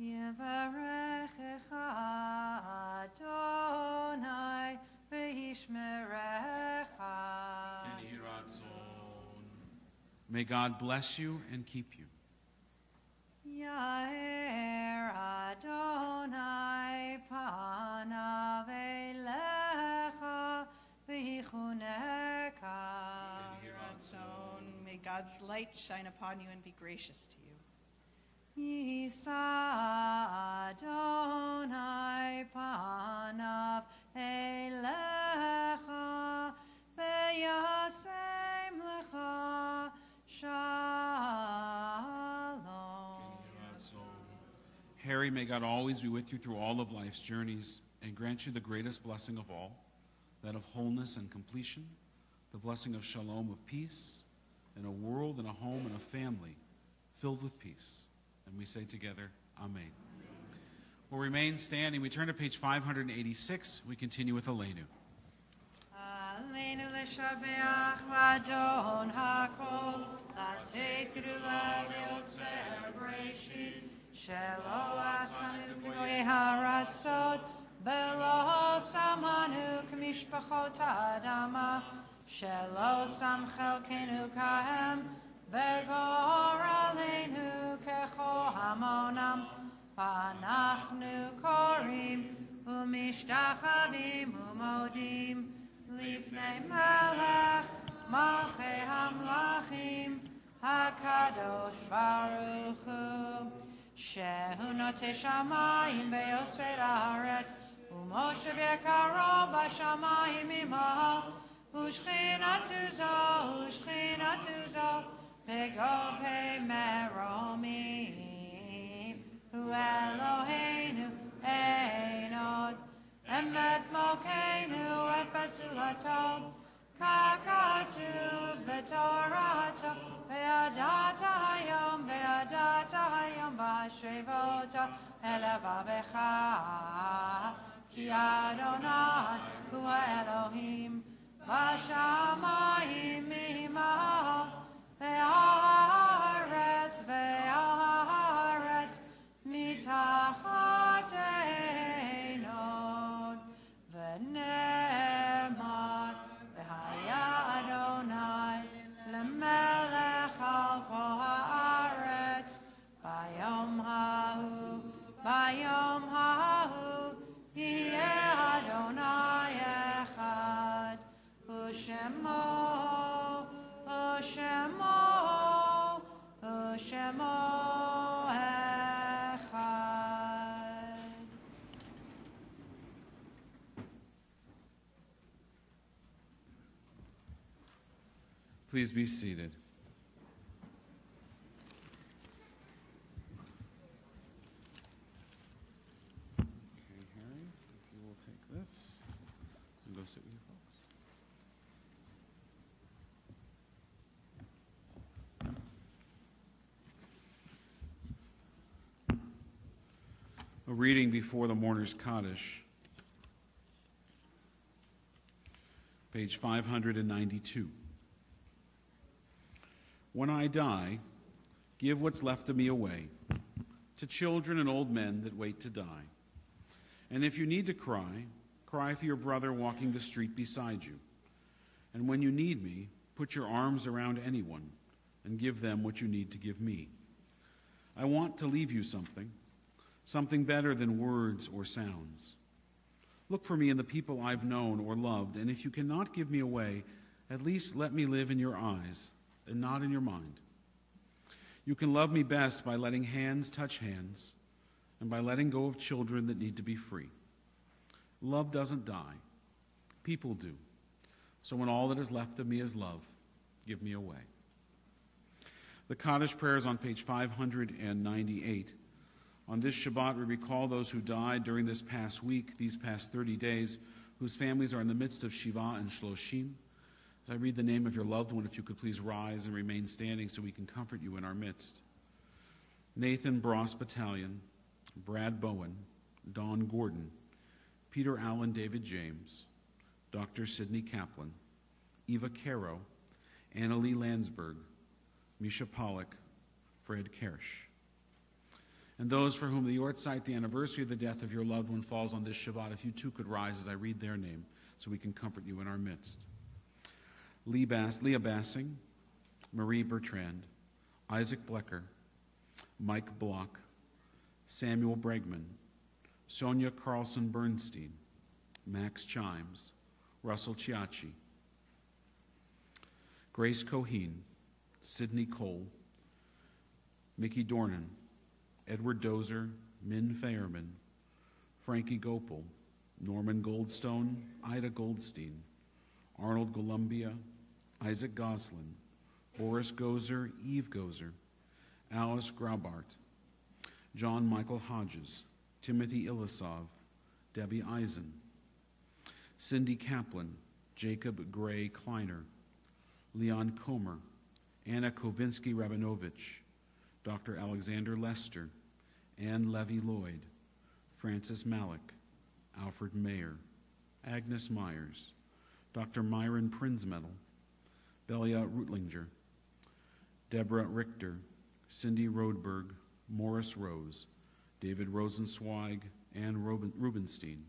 Yevarechecha Adonai v'yishmerecha. May God bless you and keep you. Yair Adonai panav elecha v'yichuneka. May God's light shine upon you and be gracious to you. Yisa Adonai panav elecha v'yasem lecha shalom. Harry, may God always be with you through all of life's journeys and grant you the greatest blessing of all, that of wholeness and completion, the blessing of shalom, of peace, in a world and a home and a family filled with peace. And we say together, Amen. We'll remain standing. We turn to page 586. We continue with Aleinu. Aleinu l'shabeach l'adon hakol, l'atei k'dula liotzer breshit, shelo asanu k'noye haratzot, velo samanu k'mishpachot ha'adama, shelo sam chelkenu kahem, v'gor aleinu k'chol hamonam, v'anachnu korim, u'mishtachavim u'modim, Lifnei Melech, Malchei Hamlachim, HaKadosh Baruch Hu, Shehu Notei Shamayim Be'yosei Haaretz, U'Moshe V'Yekaro B'Shamayim Imaho, U'Shchinatu Zo, Be'govei Meromim, Hu Eloheinu Ein Od, Emet Mokeinu Efesulato, Kakatu Betorato, Be'adata Hayom Ba'Shevota, Elevavecha, Ki Adonai Hu Elohim, B'Shamayim Imaho, Ve'aretz Mitachat Einod, V'nemar, V'haya Adonai, L'melech al kol haaretz, Bayom hahu, Yeh Adonai echad, U'shemo echad. Please be seated. Okay, Harry, if you will take this and go sit with your folks. A reading before the Mourner's Kaddish, page 592. When I die, give what's left of me away to children and old men that wait to die. And if you need to cry, cry for your brother walking the street beside you. And when you need me, put your arms around anyone and give them what you need to give me. I want to leave you something better than words or sounds. Look for me in the people I've known or loved, and if you cannot give me away, at least let me live in your eyes and not in your mind. You can love me best by letting hands touch hands and by letting go of children that need to be free. Love doesn't die. People do. So when all that is left of me is love, give me away. The Kaddish prayer is on page 598. On this Shabbat, we recall those who died during this past week, these past 30 days, whose families are in the midst of Shiva and Shloshim. As I read the name of your loved one, if you could please rise and remain standing so we can comfort you in our midst. Nathan Bross Battalion, Brad Bowen, Don Gordon, Peter Allen David James, Dr. Sidney Kaplan, Eva Caro, Annalie Landsberg, Misha Pollack, Fred Kersh. And those for whom the Yortzeit, the anniversary of the death of your loved one, falls on this Shabbat, if you too could rise as I read their name, so we can comfort you in our midst. Leah Bassing, Marie Bertrand, Isaac Blecker, Mike Block, Samuel Bregman, Sonia Carlson Bernstein, Max Chimes, Russell Chiachi, Grace Coheen, Sidney Cole, Mickey Dornan, Edward Dozer, Min Fairman, Frankie Gopal, Norman Goldstone, Ida Goldstein, Arnold Columbia, Isaac Goslin, Boris Gozer, Eve Gozer, Alice Graubart, John Michael Hodges, Timothy Ilisov, Debbie Eisen, Cindy Kaplan, Jacob Gray Kleiner, Leon Comer, Anna Kovinsky-Rabinovich, Dr. Alexander Lester, Ann Levy Lloyd, Francis Malik, Alfred Mayer, Agnes Myers, Dr. Myron Prinsmetal, Belia Rutlinger, Deborah Richter, Cindy Rodberg, Morris Rose, David Rosenzweig, Ann Rubenstein,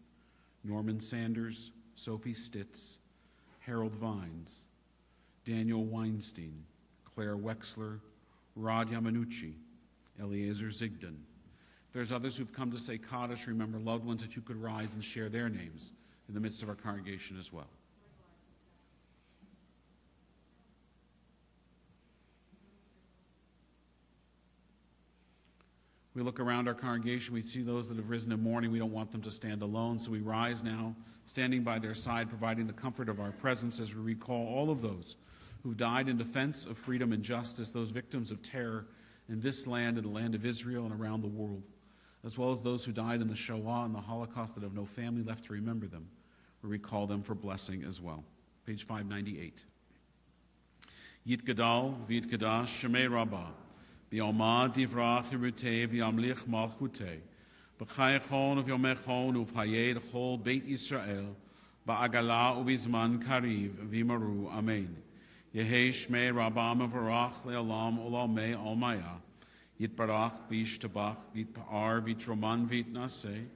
Norman Sanders, Sophie Stitz, Harold Vines, Daniel Weinstein, Claire Wexler, Rod Yamanucci, Eliezer Zigdon. If there's others who've come to say Kaddish, remember loved ones, if you could rise and share their names in the midst of our congregation as well. We look around our congregation, we see those that have risen in mourning. We don't want them to stand alone, so we rise now, standing by their side, providing the comfort of our presence as we recall all of those who've died in defense of freedom and justice, those victims of terror in this land and the land of Israel and around the world, as well as those who died in the Shoah and the Holocaust that have no family left to remember them. We recall them for blessing as well. Page 598. Yit Gadal, V'yit Gadash, Shemei Rabbah, V'yomad Divrach Hirutei, V'yamlich Malchutei, B'chayechon V'yomechon Uv'hayed Chol Beit Yisrael, Ba'agala Uv'izman Kariv, V'yimaru, Amen. Yehei Shmei Rabbah Mevarach Le'olam Olamei Almaya, Yitbarach V'yishtabach V'yitpa'ar V'yitroman V'yitnaseh,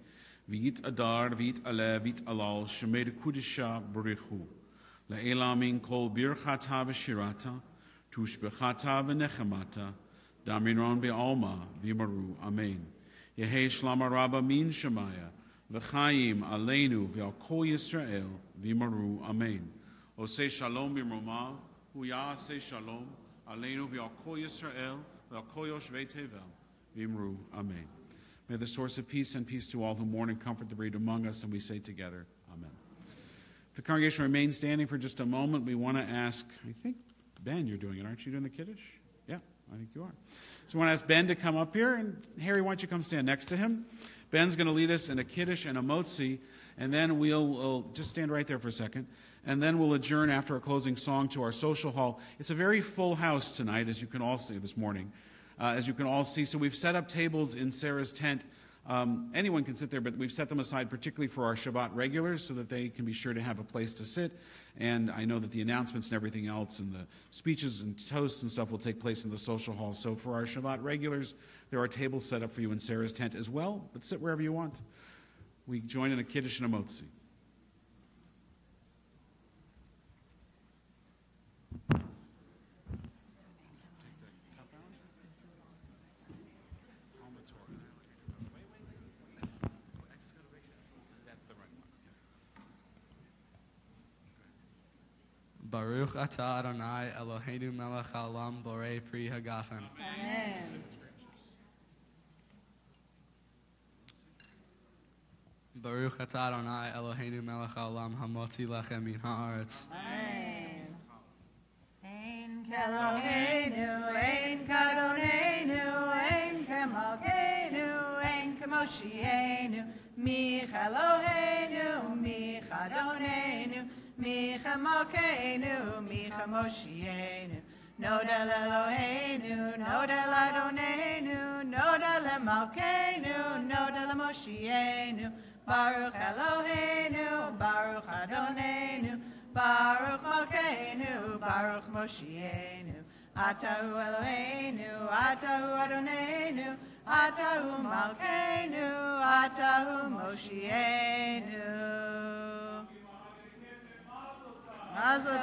V'yit Adar V'yit Aleh V'yit Alal Shemei Kudisha B'richu, Le'elamin Kol Birchata V'shirata, Tushbechata V'nechemata, Damiron Be'alma V'yimaru, Amen. Yehei Shlama Rabba Min Shemaya, V'chaim Aleinu V'al Kol Yisrael, V'yimaru, Amen. Osei Shalom B'mromav, Huya Asei Shalom, Aleinu V'al Kol Yisrael, V'al Kol Yoshvei Tevel, V'yimaru, Amen. May the source of peace and peace to all who mourn and comfort the bereaved among us, and we say together, Amen. If the congregation remains standing for just a moment, we want to ask, I think, Ben, you're doing it, aren't you doing the Kiddush? Yeah, I think you are. So we want to ask Ben to come up here, and Harry, why don't you come stand next to him? Ben's going to lead us in a Kiddush and a Motzi, and then we'll just stand right there for a second, and then we'll adjourn after a closing song to our social hall. It's a very full house tonight, as you can all see this morning. As you can all see, so we've set up tables in Sarah's tent. Anyone can sit there, but we've set them aside particularly for our Shabbat regulars so that they can be sure to have a place to sit. And I know that the announcements and everything else and the speeches and toasts and stuff will take place in the social hall. So for our Shabbat regulars, there are tables set up for you in Sarah's tent as well, but sit wherever you want. We join in a Kiddush and a Motzi. Baruch atah Adonai Eloheinu melech haolam borei pri hagafen. Amen. Baruch atah Adonai Eloheinu melech haolam hamotzi lechem min haaretz. Amen. Ein Eloheinu, ein kadonenu, ein kemalkeinu, ein kemoshienu, mich Eloheinu, mich Adonenu, mich Malkeinu, mich Moshienu. Nodel Eloheinu, Nodel Adonenu, Nodel Malkeinu, Nodel Moshienu. Baruch Eloheinu, Baruch Adonenu, Baruch Malkeinu, Baruch Moshienu. Atahu Eloheinu, Atahu Adonenu, Atahu Malkeinu, Atahu Moshienu. Mazel